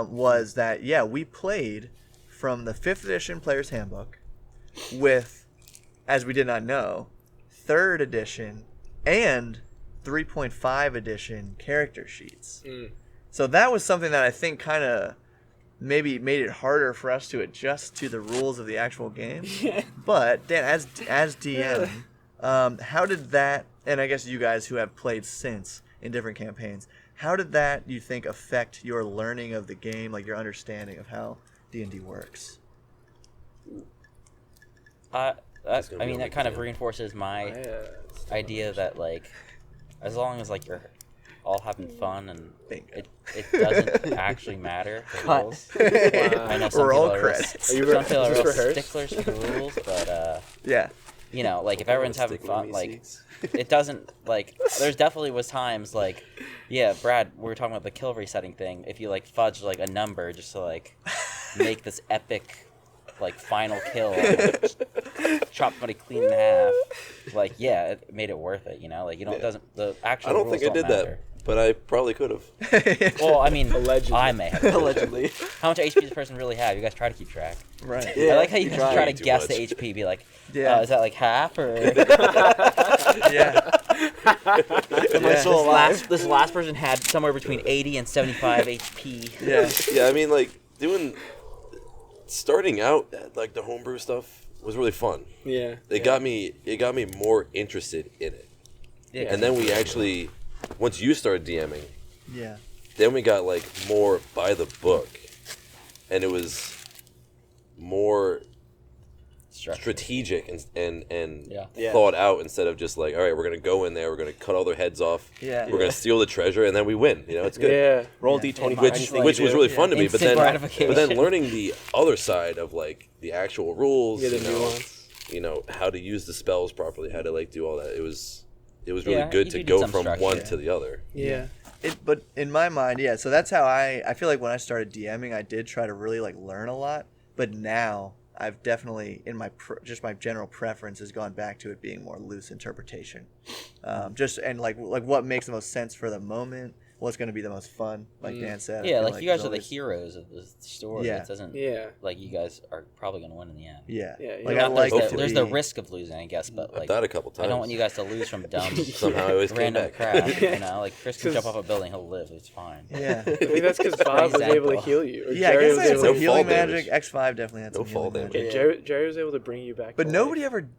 was that, yeah, we played from the 5th edition Player's Handbook with, as we did not know, 3rd edition and 3.5 edition character sheets. So that was something that I think kind of maybe made it harder for us to adjust to the rules of the actual game. But Dan, as DM, how did that, and I guess you guys who have played since in different campaigns, how did that, you think, affect your learning of the game, like your understanding of how D&D works? gonna I be mean, on that the kind of game. reinforces my idea that like, as long as like you're all having fun and Bingo. it doesn't actually matter. The Cut. rules. I know some Roll people are real, credits. Are you some people are is this real rehearsed? sticklers for the rules, but Yeah. you know, like if everyone's having Stick with fun, me, like seats. it doesn't like. There's definitely was times like, yeah, Brad, we were talking about the kill resetting thing. If you like fudge like a number just to like make this epic like final kill, chop somebody clean in half, like yeah, it made it worth it. You know, like you don't doesn't the actual. I don't rules think I did matter. that, but I probably could have. Well, I mean, Allegedly. I may have. Allegedly. How much HP does this person really have? You guys try to keep track. Right. Yeah. I like how you try. try to Too guess much. the HP. Be like, Yeah. is that like half or? Yeah. Am I still alive? This last person had somewhere between 80 and 75 HP. Yeah. Yeah, I mean, like starting out like the homebrew stuff was really fun. Yeah. It got me more interested in it, Yeah. and then we actually, once you started DMing, Yeah. then we got like more by the book, and it was more strategic and Yeah. Yeah. thought out instead of just like, all right, we're gonna go in there, we're gonna cut all their heads off, Yeah. we're gonna steal the treasure, and then we win. You know, it's good. Yeah. Roll Yeah. D20 for Which anything which you was do. really fun to me, but Instant then gratification. learning the other side of like the actual rules, Yeah, the you know, nuance. you know, how to use the spells properly, how to like do all that. It was really Yeah, good you to do need go some from structure. one to the other. Yeah. But in my mind, yeah. So that's how I feel like when I started DMing, I did try to really like learn a lot. But now I've definitely in my just my general preference has gone back to it being more loose interpretation, just and like what makes the most sense for the moment, what's going to be the most fun, like Dan said. I Yeah, feel like you guys it's are the always- heroes of the story. Yeah. It doesn't. Yeah. Like you guys are probably gonna win in the end. Yeah, Yeah, like yeah. I like There's it the- to There's the be- risk of losing, I guess, but I've like died a couple times. I don't want you guys to lose from dumb Somehow I always came random back. crap. You know, like Chris can jump off a building, he'll live. It's fine. Yeah. I think that's because Bob was able to example. heal you. Or Yeah, I Jerry guess was I had able some No to healing fall magic. damage. X5 definitely had some No fall healing damage. magic. Yeah, Jerry was able to bring you back. But to nobody life. ever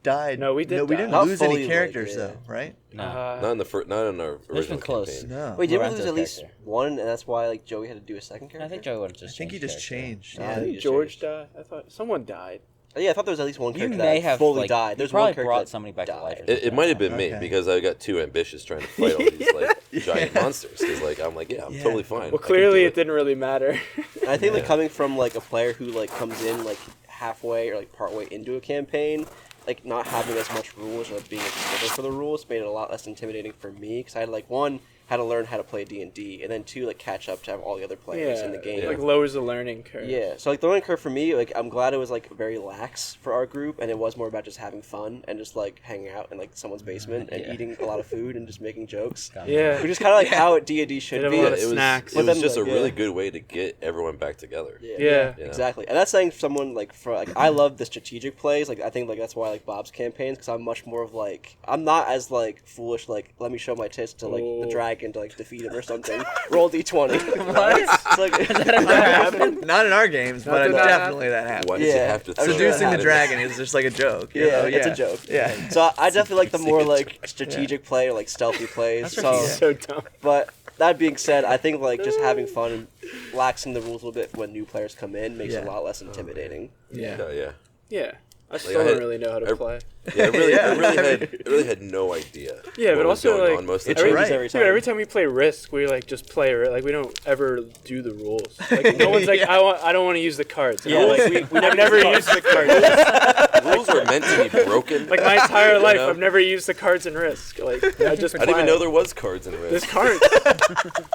died. No, we did No, we die. didn't Not lose fully, any like, characters yeah. though, right? No. Not in the not in our There's been original close. campaign. No. Wait, did we Lorenzo's lose at least character. one, and that's why like Joey had to do a second character? I think Joey would have I just. think he changed just character. changed. Yeah, Yeah. he Didn't just George changed. die? I thought someone died. Yeah, I thought there was at least one You character may that have fully like, died. you There's probably one character brought that somebody back to died. life. Or It something might have like been me Okay. because I got too ambitious trying to fight all these like giant monsters. Because like I'm like, yeah, I'm Yeah. totally fine. I Well, can clearly do it didn't really matter. And I think like Yeah. coming from like a player who like comes in like halfway or like partway into a campaign, like not having as much rules or being a stickler for the rules made it a lot less intimidating for me because I had like one had to learn how to play D&D and then two like catch up to have all the other players in the game. Yeah. Like lowers the learning curve. Yeah, so like the learning curve for me, like I'm glad it was like very lax for our group, and it was more about just having fun and just like hanging out in like someone's basement and Yeah. eating a lot of food and just making jokes, Yeah. which is kind of like how D&D should Did have be. a lot Yeah, of it was, snacks. it But was then, just like, a really yeah. good way to get everyone back together. Yeah. You know? Exactly, and that's saying someone like for like I love the strategic plays. Like I think like that's why I like Bob's campaigns because I'm much more of like I'm not as like foolish like let me show my tits to like the Oh. dragon to like defeat him or something. Roll d20. What? It's like, Not in our games, but did that definitely that happened. Why did you Yeah. have to? I was throw Seducing that the in? dragon is just like a joke. you Yeah, know? it's a joke. Yeah. so I definitely like the more Seducing a like dragon. strategic play or like stealthy plays. That's So, right. So dumb. but that being said, I think like just having fun and laxing the rules a little bit when new players come in makes it Yeah. a lot less intimidating. Yeah. Yeah. Yeah. I still I don't had- really know how to I- play. Yeah, Yeah. I really had no idea. Yeah, what but was also going like on most of It the changes right. every time. Dude, every time we play Risk, we like just play it. Like we don't ever do the rules. Like no one's like, Yeah. I don't want to use the cards. Yeah, Yeah, like, like we never used the cards. rules were meant to be broken. Like my entire life, know? I've never used the cards in Risk. Like I just I didn't even play know it. there was cards in There's Risk. cards.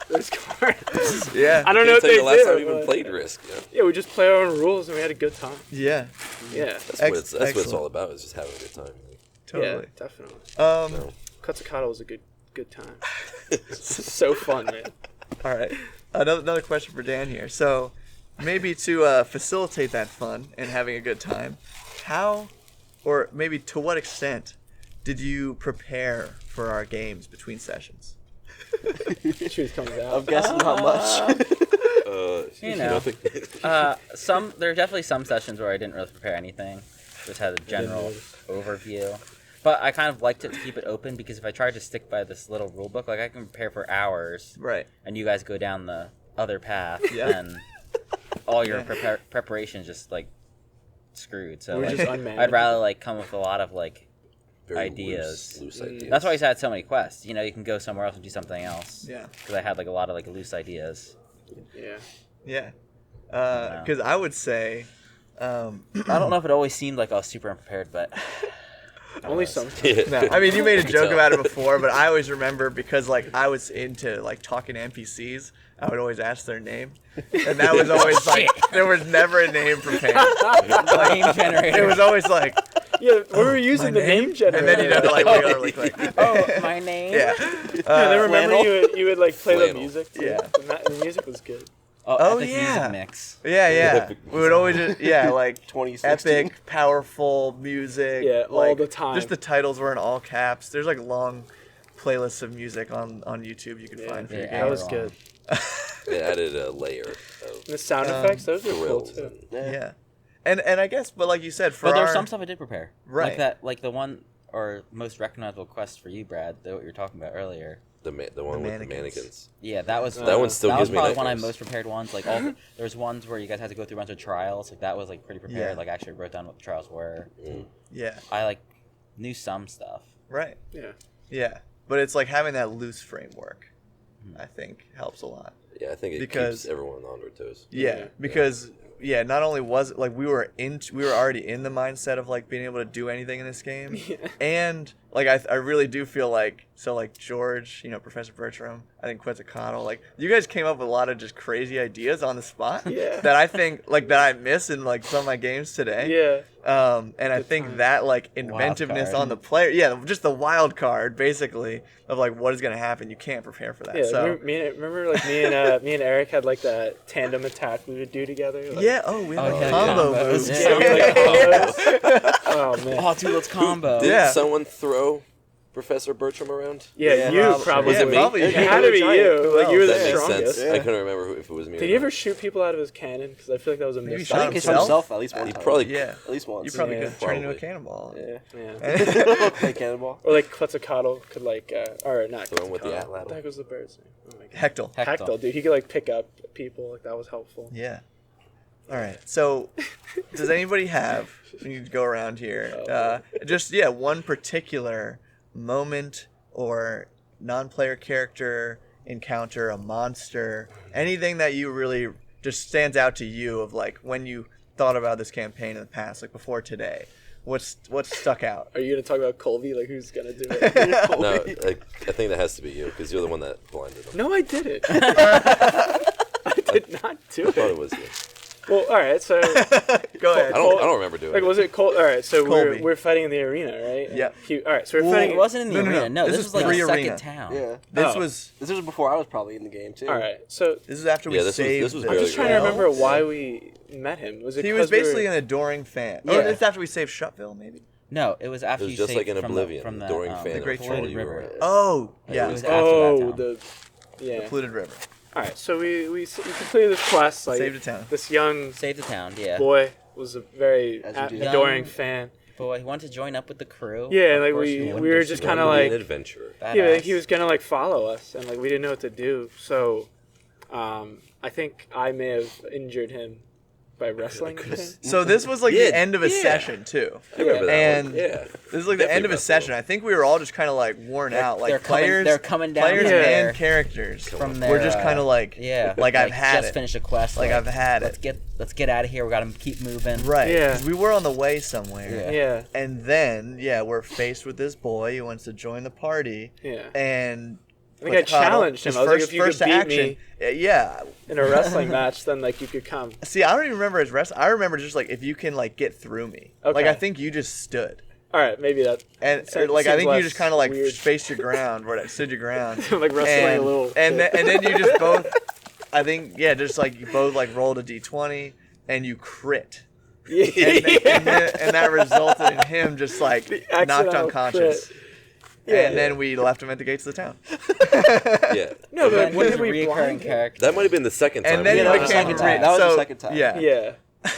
There's cards. Yeah. I don't know Can't what tell you they the last do. time I even but- played Risk. Yeah. Yeah, we just play our own rules and we had a good time. Yeah. Yeah. That's what it's Excellent. all about. Is just having a good time. Totally. Yeah, definitely. No. Quetzalcoatl was a good time. So fun, man. All right. Another question for Dan here. So, maybe to facilitate that fun and having a good time, how, or maybe to what extent, did you prepare for our games between sessions? Truth comes I'm out. guessing not much. You know. nothing. There are definitely some sessions where I didn't really prepare anything. Just had a general overview. But I kind of liked it to keep it open because if I tried to stick by this little rule book, like I can prepare for hours, Right. and you guys go down the other path, Yeah. and all your Yeah. preparation just like screwed. So We're like, just I'd unmanageable. rather like come with a lot of like Very ideas. Loose ideas. That's why he's had so many quests. You know, you can go somewhere else and do something else. Yeah. Because I had like a lot of like loose ideas. Yeah. Yeah. Because I would say, I don't know if it always seemed like I was super unprepared, but Only sometimes. Yeah. no, I mean, you made a Can joke tell. about it before, but I always remember because like I was into like talking to NPCs. I would always ask their name, and that was always like there was never a name prepared. name generator. It was always like, Yeah, we were using my the name generator. and then you know like we are really quick. oh, my name. Yeah. Yeah, then remember Flannel? you would like play the Flannel. music. Too. Yeah. The music was good. Oh, Epic yeah. music mix. Yeah. Epic We would always just like 2016. epic, powerful music. Yeah, all like, the time. Just the titles were in all caps. There's like long playlists of music on YouTube you can Yeah, find for your yeah, game. that was wrong. good. They added a layer of The sound effects, those were cool thrills. too. Yeah. And I guess, but like you said, for But our there's some stuff I did prepare. Right. Like that, like the one or most recognizable quest for you, Brad, that what you were talking about earlier. the one with the mannequins. mannequins. Yeah, that was That one still that gives was me probably one of my nightmares. most prepared ones. Like all, there's ones where you guys had to go through a bunch of trials. Like that was like pretty prepared. Yeah. Like I actually wrote down what the trials were. yeah, I like knew some stuff. right, Yeah. yeah. But it's like having that loose framework, I think, helps a lot. Yeah, I think it Because- keeps everyone on their toes. Yeah, because not only was it like we were already in the mindset of like being able to do anything in this game, and like I really do feel like George, Professor Bertram, I think Quetzalcoatl, like you guys came up with a lot of just crazy ideas on the spot that I think that I miss in like some of my games today. Yeah. And I think that like inventiveness on the player, just the wild card basically of like what is gonna happen. You can't prepare for that. Yeah, So remember like me and Eric had like that tandem attack we would do together. Like, we have a yeah, combo combos. moves. Yeah, we like combos. Oh man. Oh, dude, let's combo. Did someone throw Professor Bertram around? Yeah, you probably. Was it me? Probably It had to be you. Like you were the That makes strongest. sense. I couldn't remember if it was me. Did he ever shoot people out of his cannon? Because I feel like that was a Maybe miss. shot I think he shot himself? himself at least one He time. probably At least once. You probably Yeah. could turn into a Probably. cannonball. Yeah. Play cannonball. Or like Quetzalcoatl could like, or not Throw him with the Quetzalcoatl. atlatl. What the heck was the bird's name? Oh my god. Hectel. Hectel, dude. He could like pick up people. Like that was helpful. Yeah. All right. So, does anybody have? We need to go around here. Just one particular moment or non-player character encounter, a monster, anything that you really just stands out to you of like when you thought about this campaign in the past, like before today. What's stuck out? Are you gonna talk about Colby? Like who's gonna do it? No, I think that has to be you because you're the one that blinded him. No, I didn't. I did not do I thought it. it was you. Well, all right. So Go ahead. I don't remember doing like, it. was it Col? All right. So Colby. we're fighting in the arena, right? Yeah. All right. So we're Well, fighting. it wasn't in the No. arena. No, This this is was like a pre-arena. second town. Yeah. This Oh. was This was before I was probably in the game too. All right. So this is after we Yeah, this was- saved. this was the I'm barely just trying to elves. remember why we met him. Was it? He was 'cause we were- basically an adoring fan. Yeah. Oh, it's after we saved Shutville, maybe. No, it was after It was you just saved like in from Oblivion, from the adoring fan. The Great polluted Tree. river. Oh, It yeah. was after that Oh, town. yeah. Polluted River. All right. So we completed this quest. Like Saved a town. this young Save the town, yeah. boy was a very As you do. adoring Young fan. Boy, he wanted to join up with the crew. Yeah, Of like course we would. were just kind of Wanted to be like an adventurer. yeah, like, he Badass. was gonna like follow us, and like we didn't know what to do. So, I think I may have injured him by wrestling with him. So this was like Yeah, the end of a yeah. session too. I remember that And one. Yeah. This is like the Definitely end of a wrestled. session. I think we were all just kind of like worn out, like they're coming down players there and characters. from We're their, just kind of like, yeah, like I've had just it. finished a quest. Like I've had let's it. Let's get out of here. We got to keep moving. Right. Yeah. 'Cause we were on the way somewhere. Yeah. Yeah, And then, we're faced with this boy who wants to join the party. yeah. And I think I challenged him. I was like, if you could beat me Yeah. in a wrestling match, then like you could come. See, I don't even remember his rest. I remember just like if you can like get through me. Like Okay. I think you just stood. All right, maybe that. And Seems like I think you less just kind of like weird. spaced your ground, or stood your ground, Like wrestling and, a little. and then you just both. I think just like you both like rolled a d20 and you crit, Yeah. and that resulted in him just like The knocked accidental unconscious. crit. And then we left him at the gates of the town. Yeah. No, And but then when he was did a we reoccurring blind him? character. That might have been the second time. And then Yeah, he that was the became second great. time. That was the So, second time. Yeah. Yeah.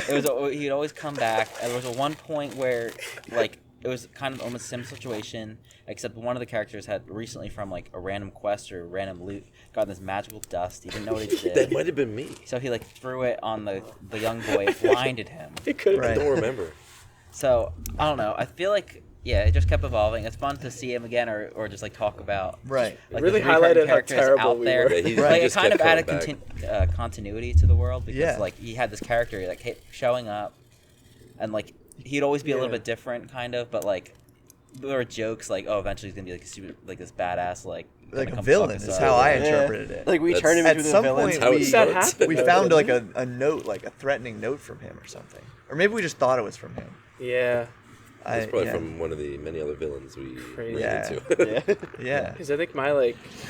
It was he'd always come back. And there was a one point where like it was kind of almost a sim situation, except one of the characters had recently from like a random quest or random loot gotten this magical dust. He didn't know what he did. That might have been me. So he like threw it on the young boy, it blinded him. It could have Right. I don't remember. So I don't know. I feel like it just kept evolving. It's fun to see him again or just like talk about Right. like really those recurring highlighted how characters terrible out we there. were. Yeah, he Like it just kind of kept added coming back. continuity to the world because Yeah. like he had this character like showing up, and like he'd always be a little Yeah. bit different, kind of, but like there were jokes like, oh, eventually he's gonna be like super, like this badass like Like gonna a come villain fuck us is up. how I Yeah. interpreted it. Like we That's- turned him At into some the villain. point, How we, it That starts. happened. we found like a note, like a threatening note from him or something. Or maybe we just thought it was from him. Yeah. It's probably yeah. from one of the many other villains we Crazy. ran Yeah. into. Yeah. Yeah. Because I think my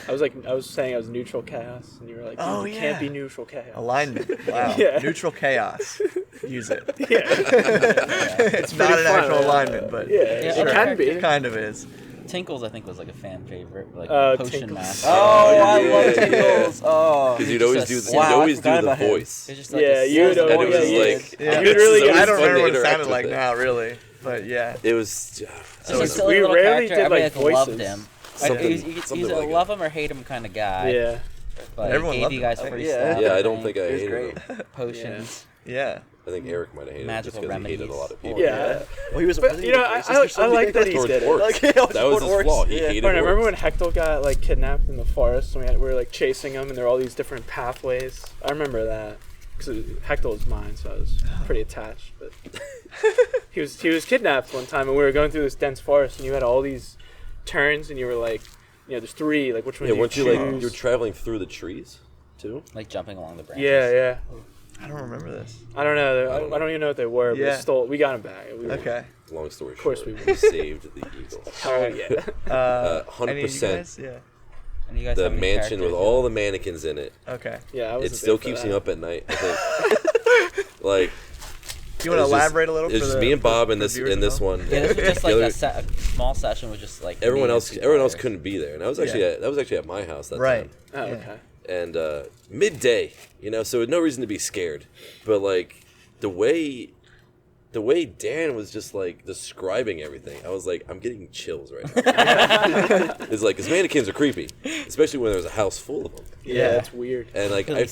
I was saying I was neutral chaos, and you were like, dude, Oh, you yeah. can't be neutral chaos. Alignment. Wow. Yeah. Neutral chaos. Use it. Yeah. It's not pretty an fun, actual alignment, but Yeah, Yeah, it can be. it kind of is. Tinkles I think was like a fan favorite, like potion Tinkles. master. Oh, I Yeah. love Tinkles. Oh. Because you'd Just always a do simp. you'd Wow, I always do forgot the about him. voice. It's just like Yeah, a you would simple- And it was yeah, just yeah. like Yeah. You'd really it's get- always I don't fun to remember what it interact sounded with like it. now, really. But yeah. It was He's So a it's- silly we little rarely character. did, like, Everybody loved voices. him. Something- He's something a like love him or hate him kind of guy. Yeah. But Everyone he loved gave you him. guys free Yeah. stuff. Yeah, I don't think I It was hated great. him. Potions. Yeah. I think Eric might have hated him just Magical because he hated a remedies. lot of people. Yeah. Well, he was. But, wasn't you he know, a I- racist I- or I something? like that he Towards did it. orcs. Like, yeah, That was his towards flaw. orcs, He yeah. hated I remember orcs. when Hector got like kidnapped in the forest, and we were like chasing him, and there were all these different pathways. I remember that because Hector was mine, so I was pretty attached. But he was kidnapped one time, and we were going through this dense forest, and you had all these turns, and you were like, there's 3. Like, which one? Yeah, do weren't you choose? you're traveling through the trees too? Like jumping along the branches. Yeah. I don't remember this. I don't know. I don't even know what they were. But we got them back. Okay. Long story Of course short, we we saved the eagle. Oh yeah. 100%. Yeah. And you guys The have any mansion with characters? all the mannequins in it. Okay. Yeah. I It wasn't still there for keeps that. me up at night. I think. Like. You want to It's just- elaborate a little? It's for just the, me and Bob for in this viewers in at this home? one. Yeah, this was just The like other- a small session with just like everyone me and else 2 everyone else players. couldn't be there, and I was actually at my house that Right. time. Oh, Yeah. okay. And midday, so no reason to be scared, but like the way Dan was just like describing everything, I was like, I'm getting chills right now. It's like, because mannequins are creepy, especially when there's a house full of them. Yeah, that's weird. And like I in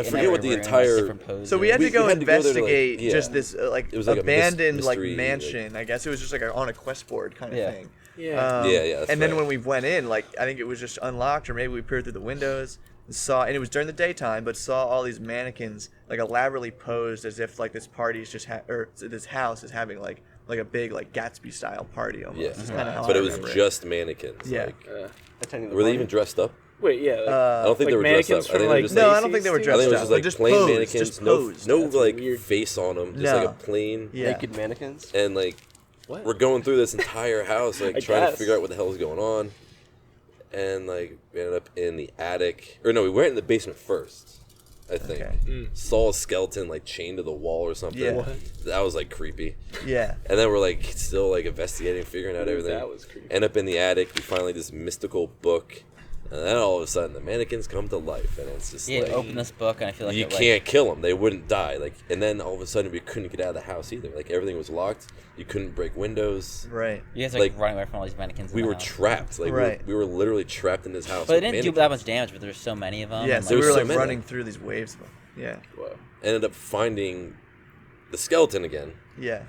forget what the every room, like, entire different poses. So we had to We go had to go there to, like, investigate yeah. just this It was like a abandoned mystery, mansion. I guess it was just like on a quest board kind of Yeah. thing. Yeah. Yeah, that's and then right. when we went in, like I think it was just unlocked, or maybe we peered through the windows and saw, and it was during the daytime, but saw all these mannequins like elaborately posed as if like this party's just or this house is having like a big like Gatsby style party almost. Yeah, It's kinda how but I it was remember just mannequins. Yeah. Like, Attending the were they party. even dressed up? Wait, yeah. Like, I don't think like they were dressed mannequins up. I think from, they were like, just No, like, I don't think they were I dressed think it was up. just They like just plain posed, mannequins, just no posed. no That's like weird. face on them, just No. like a plain. Yeah. Naked mannequins. And like What? we're going through this entire house, like I trying to guess. figure out what the hell is going on, and like we ended up in the attic, or no, we went in the basement first. I think Okay. saw a skeleton like chained to the wall or something. Yeah. What? That was like creepy. Yeah. And then we're like still like investigating, figuring out everything. That was creepy. End up in the attic. We find like this mystical book, and then all of a sudden the mannequins come to life, and it's just Yeah, like open this book and I feel like you it, like, can't kill them; they wouldn't die. Like, and then all of a sudden we couldn't get out of the house either. Like everything was locked. You couldn't break windows. Right. You guys are like, running away from all these mannequins. We in the were house. trapped. Like Right. we were literally trapped in this house. But it with didn't do that much mannequins. damage. But there's so many of them. Yeah. and, So There we was were so like many. running through these waves of them. Yeah. Whoa. Ended up finding the skeleton again. Yeah.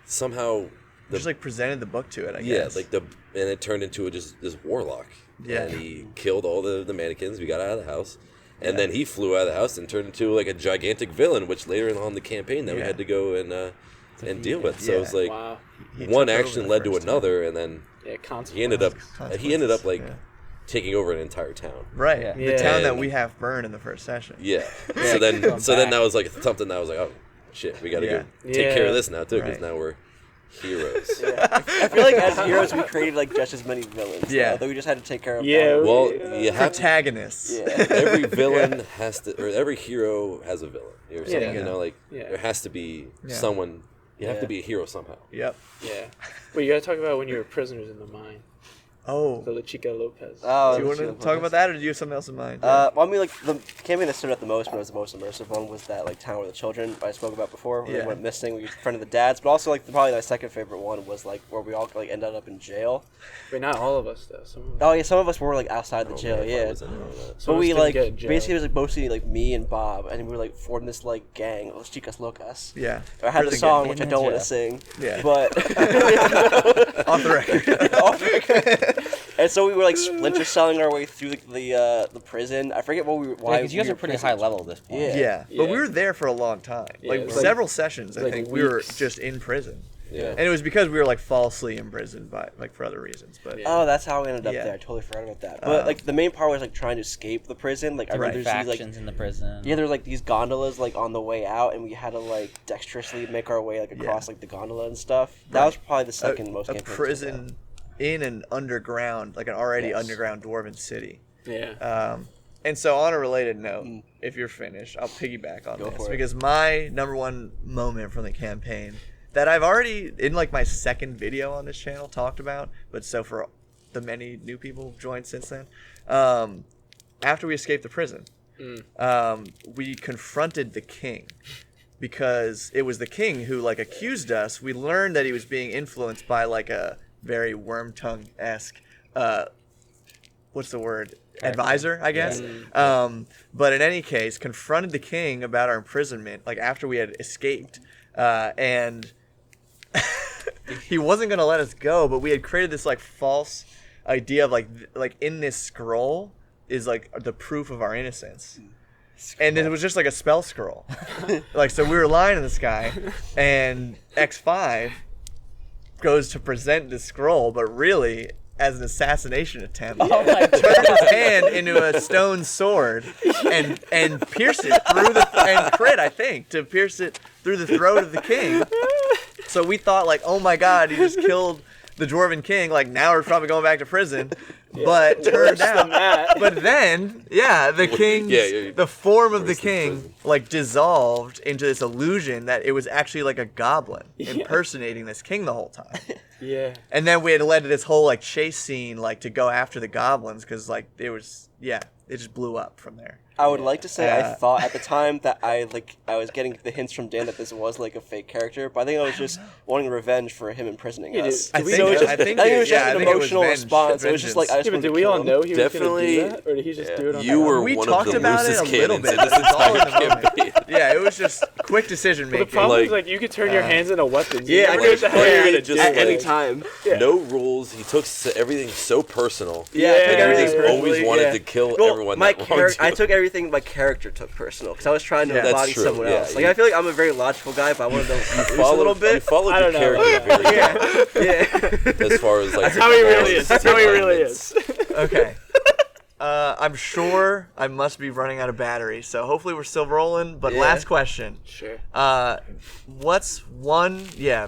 Somehow, We just like presented the book to it. I yeah, guess. like and it turned into just this warlock. Yeah. And he killed all the mannequins. We got out of the house. And then he flew out of the house and turned into like a gigantic villain, which later on in the campaign that we Yeah. had to go and deal with. So Yeah. it was like Wow. He one took over action the led to first another, and then Yeah, consequences. he ended up like Yeah. taking over an entire town. Right. Yeah. The town that And- we have burned in the first session. Yeah. Yeah, So then come back. that was like something that I was like, oh shit, we gotta Yeah. go take care Yeah. of this now too, because Right. now we're heroes. I feel like as heroes we created like just as many villains. Yeah. That we just had to take care of. Yeah, them. Well, you have to. Protagonists. Yeah. Every villain has to, or every hero has a villain. Or something, Yeah. you know, like Yeah. there has to be Yeah. someone. You have to Yeah. be a hero somehow. Yep. Yeah. Wait, you gotta talk about when you were prisoners in the mine. Oh. So the Chica Lopez. Oh, Do you want to shit, talk about that, or do you have something else in mind? Well, I mean, like the campaign that stood out the most, when it was the most immersive one, was that like town with the children I spoke about before. Where Yeah. they went missing. We befriended the dads, but also like probably my second favorite one was like where we all like ended up in jail. Wait, not all of us though. Some of us. Oh yeah, some of us were like outside the Oh, jail. man, if I Yeah. was in on that. But Some of us we didn't like get in jail. basically it was like mostly like me and Bob, and we were like formed this like gang, Los Chicas Locas. Yeah. I had the Prison song gang. which I don't want to Ninja. sing. Yeah. But Off the record. and so we were like splinter selling our way through the prison. I forget what we were. Why? because you guys we are were pretty prisoners. high level at this point. Yeah. Yeah. But Yeah. we were there for a long time. Yeah, Like it's like- several sessions, I like think. We were weeks. just in prison. Yeah. And it was because we were like falsely imprisoned by like for other reasons. But Yeah. Oh, that's how we ended up Yeah. there. I totally forgot about that. But like the main part was like trying to escape the prison. Like I remember Right. there's these, like Factions in the prison. yeah, there's like these gondolas like on the way out, and we had to like dexterously make our way like across like the gondola and stuff. That Right. was probably the second most. a campaigns like prison in an underground, like an already Yes. underground dwarven city. Yeah. And so, on a related note, if you're finished, I'll piggyback on Go this for it. because my number one moment from the campaign that I've already in like my second video on this channel talked about, but so for the many new people who've joined since then, after we escaped the prison, we confronted the king because it was the king who like accused us. We learned that he was being influenced by like a very Wormtongue-esque, what's the word? Advisor, I guess. But in any case, confronted the king about our imprisonment, like after we had escaped, and he wasn't gonna let us go. But we had created this like false idea of like in this scroll is like the proof of our innocence. And it was just like a spell scroll. Like, so we were lying to this guy, and X5 goes to present the scroll, but really as an assassination attempt. Oh my Turned god. his hand into a stone sword and pierced it through and crit, I think, to pierce it through the throat of the king. So we thought like, oh my god, he just killed the Dwarven king. Like now we're probably going back to prison. But turned out, but then, the king, the form of the king, like dissolved into this illusion that it was actually like a goblin impersonating this king the whole time. Yeah. And then we had led to this whole like chase scene, like to go after the goblins, because like it was, it just blew up from there. I would like to say I thought at the time that I was getting the hints from Dan that this was like a fake character, but I think I was just wanting revenge for him imprisoning us. I think it was just, I think it was just I an think it was emotional response. It was just like I just But wanted did to we kill all him. know he was going to Definitely, do that? Or did he just do it on You that? were We one talked of the about it loosest a little cannons bit. in this It was all in entire the moment. campaign. Yeah, it was just quick decision The making. problem Like- is like you could turn your hands into weapons. You Yeah, never I knew could what the hell you were literally gonna just do. At any like- time. Yeah. No rules. He took everything so personal. Yeah, I took Yeah, everything yeah, personally. always wanted yeah. to kill Well, everyone my that wronged I you. took everything my character took personal because I was trying to Yeah. That's embody true, someone yeah, else. Like you- I feel like I'm a very logical guy, but I wanted to loose a little You bit. followed I your don't know. character very well. Yeah. As far as like That's how he really is. That's how he really is. Okay. I'm sure I must be running out of battery, so hopefully we're still rolling. But Yeah. last question. Sure. What's one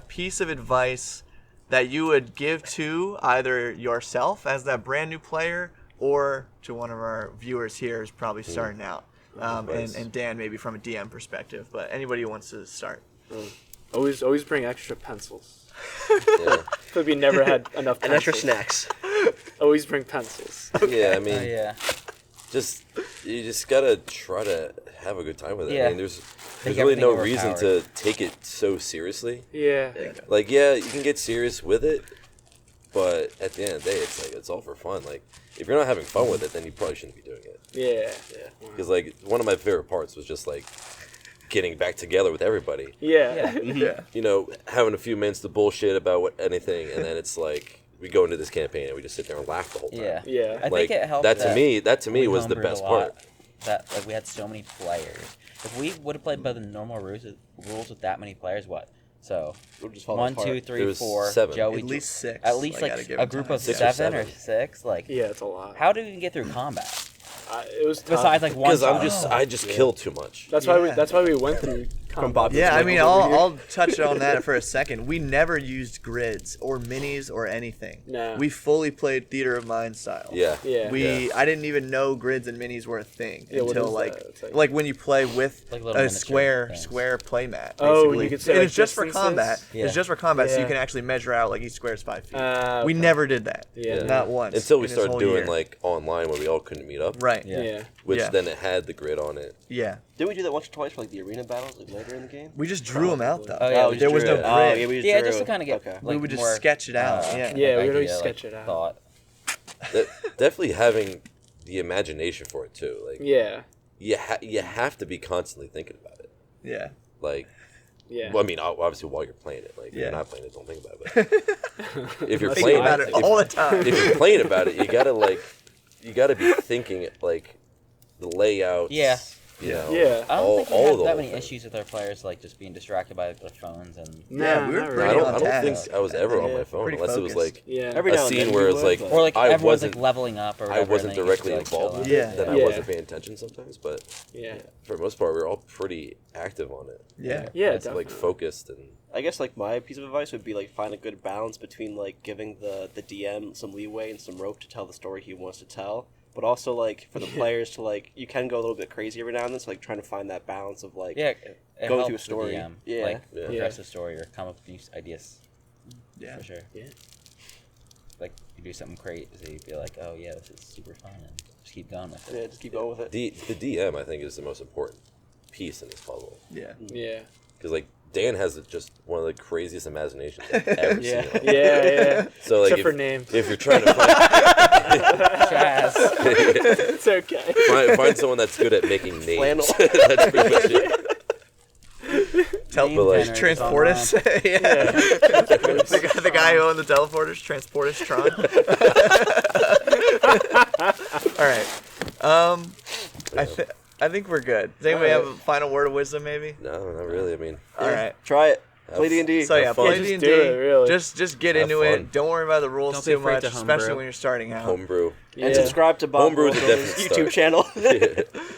piece of advice that you would give to either yourself as that brand new player or to one of our viewers here who's probably starting out? And Dan, maybe from a DM perspective, but anybody who wants to start. Always bring extra pencils. Yeah. Because we never had enough And pencils. extra snacks. Always bring pencils. Yeah, I mean, Yeah. you just gotta try to have a good time with it. Yeah. I mean, there's really everything no reason to overpowered. take it so seriously. Yeah. Like, yeah, you can get serious with it, but at the end of the day, it's like it's all for fun. Like, if you're not having fun with it, then you probably shouldn't be doing it. Yeah. Because like one of my favorite parts was just like getting back together with everybody. Yeah. Yeah. You know, having a few minutes to bullshit about anything, and then it's like we go into this campaign and we just sit there and laugh the whole time. Yeah. Yeah. I Like think it helped that to me we was the homebrewed best a lot, part. That like we had so many players. If we would have played by the normal rules with that many players, what? So We'll just fall 1, apart. 2, There 3, was 4. 7. Joey, At least 6. At least I like gotta give a him group time. of 6 or 7 or 7. 6. Like, Yeah, it's a lot. how do you get through combat? It was tough. Besides like one. Because shot? I just kill too much. That's why we. Yeah. That's why we went through. From Bob. Yeah, I Like, mean, over here. I'll touch on that for a second. We never used grids or minis or anything. No. We fully played theater of mind style. Yeah. Yeah. I didn't even know grids and minis were a thing Yeah, what until is like that? It's like- like when you play with Like little a miniature square things. play mat. Oh, Basically. you could say, and like, it's just for distances? combat. Yeah. It's just for combat, so you Yeah. can actually measure out like each square is 5 feet. Okay. We never did that. Yeah. Not once. Until we in this started whole doing year. like online where we all couldn't meet up. right. Yeah. Yeah. Which Yeah. then it had the grid on it. Yeah. Didn't we do that once or twice for like the arena battles like later in the game? We just drew them out though. Oh, yeah, we there was drew no it. grid. Oh, yeah, we just Yeah, drew just to it. kind of get. Okay. We Like, would just more, sketch it out. Yeah. Yeah, we would idea, always like, sketch it out. Thought. Definitely having the imagination for it too. Like Yeah. you have to be constantly thinking about it. Yeah. Like, Yeah. well, I mean, obviously while you're playing it. Like, if Yeah. you're not playing it, don't think about it. If you're Think playing about it if- all the time. if you're playing about it, you gotta be thinking like the layouts. Yeah. You know, Yeah. I don't all, think we all had the that whole many thing. issues with our players, like just being distracted by their phones and. Yeah, we were not pretty I really. don't, on I don't task. think I was ever on Yeah, my phone pretty unless it was focused. like Yeah. Every a now and scene then where we it's would, like but- Or like I everyone's wasn't like leveling up or I whatever. wasn't and then you directly just, like, involved with chill it, out. then I Yeah. wasn't paying attention sometimes. But Yeah. for the most part, we were all pretty active on it. Yeah. Yeah. It's Definitely. like focused and I guess like my piece of advice would be like find a good balance between like giving the DM some leeway and some rope to tell the story he wants to tell, but also like for the players to like you can go a little bit crazy every now and then, so like trying to find that balance of like Yeah, it Going helps through a the story. DM, Yeah. like Yeah. progress the story or come up with new ideas. Yeah. For sure. Yeah. Like you do something crazy, be like, oh yeah, this is super fun, and just keep going with it. yeah, just keep going with it. the DM I think is the most important piece in this puzzle Yeah. Yeah. because like Dan has just one of the craziest imaginations I've ever Yeah. seen. Yeah. Yeah. So like Except for names. if you're trying to find, Chaz. It's okay. find someone that's good at making names. Flannel. That's pretty much it. Tell Name but, like, generators transport us. online. Yeah. the guy who owned the teleporters, transport us Tron. All right. I think we're good. Does anybody have a final word of wisdom, maybe? No, not really. I mean, All right. Try it. Play D&D. So yeah, Have fun. play Just D&D. do it, really. Just get Have into fun. it. Don't worry about the rules Don't be too afraid much, to especially homebrew. when you're starting out. Homebrew. And subscribe to Bob Homebrew is a Worldbuilder's definite YouTube start. channel.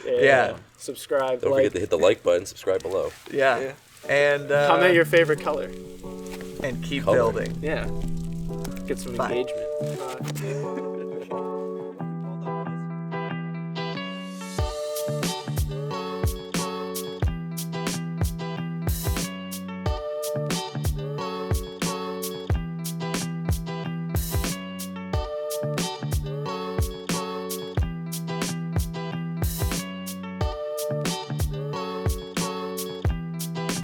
Yeah. Subscribe. Don't like, forget to hit the like button, subscribe below. Yeah. And comment your favorite color. and keep Color. building. Yeah. Get some Bye. engagement.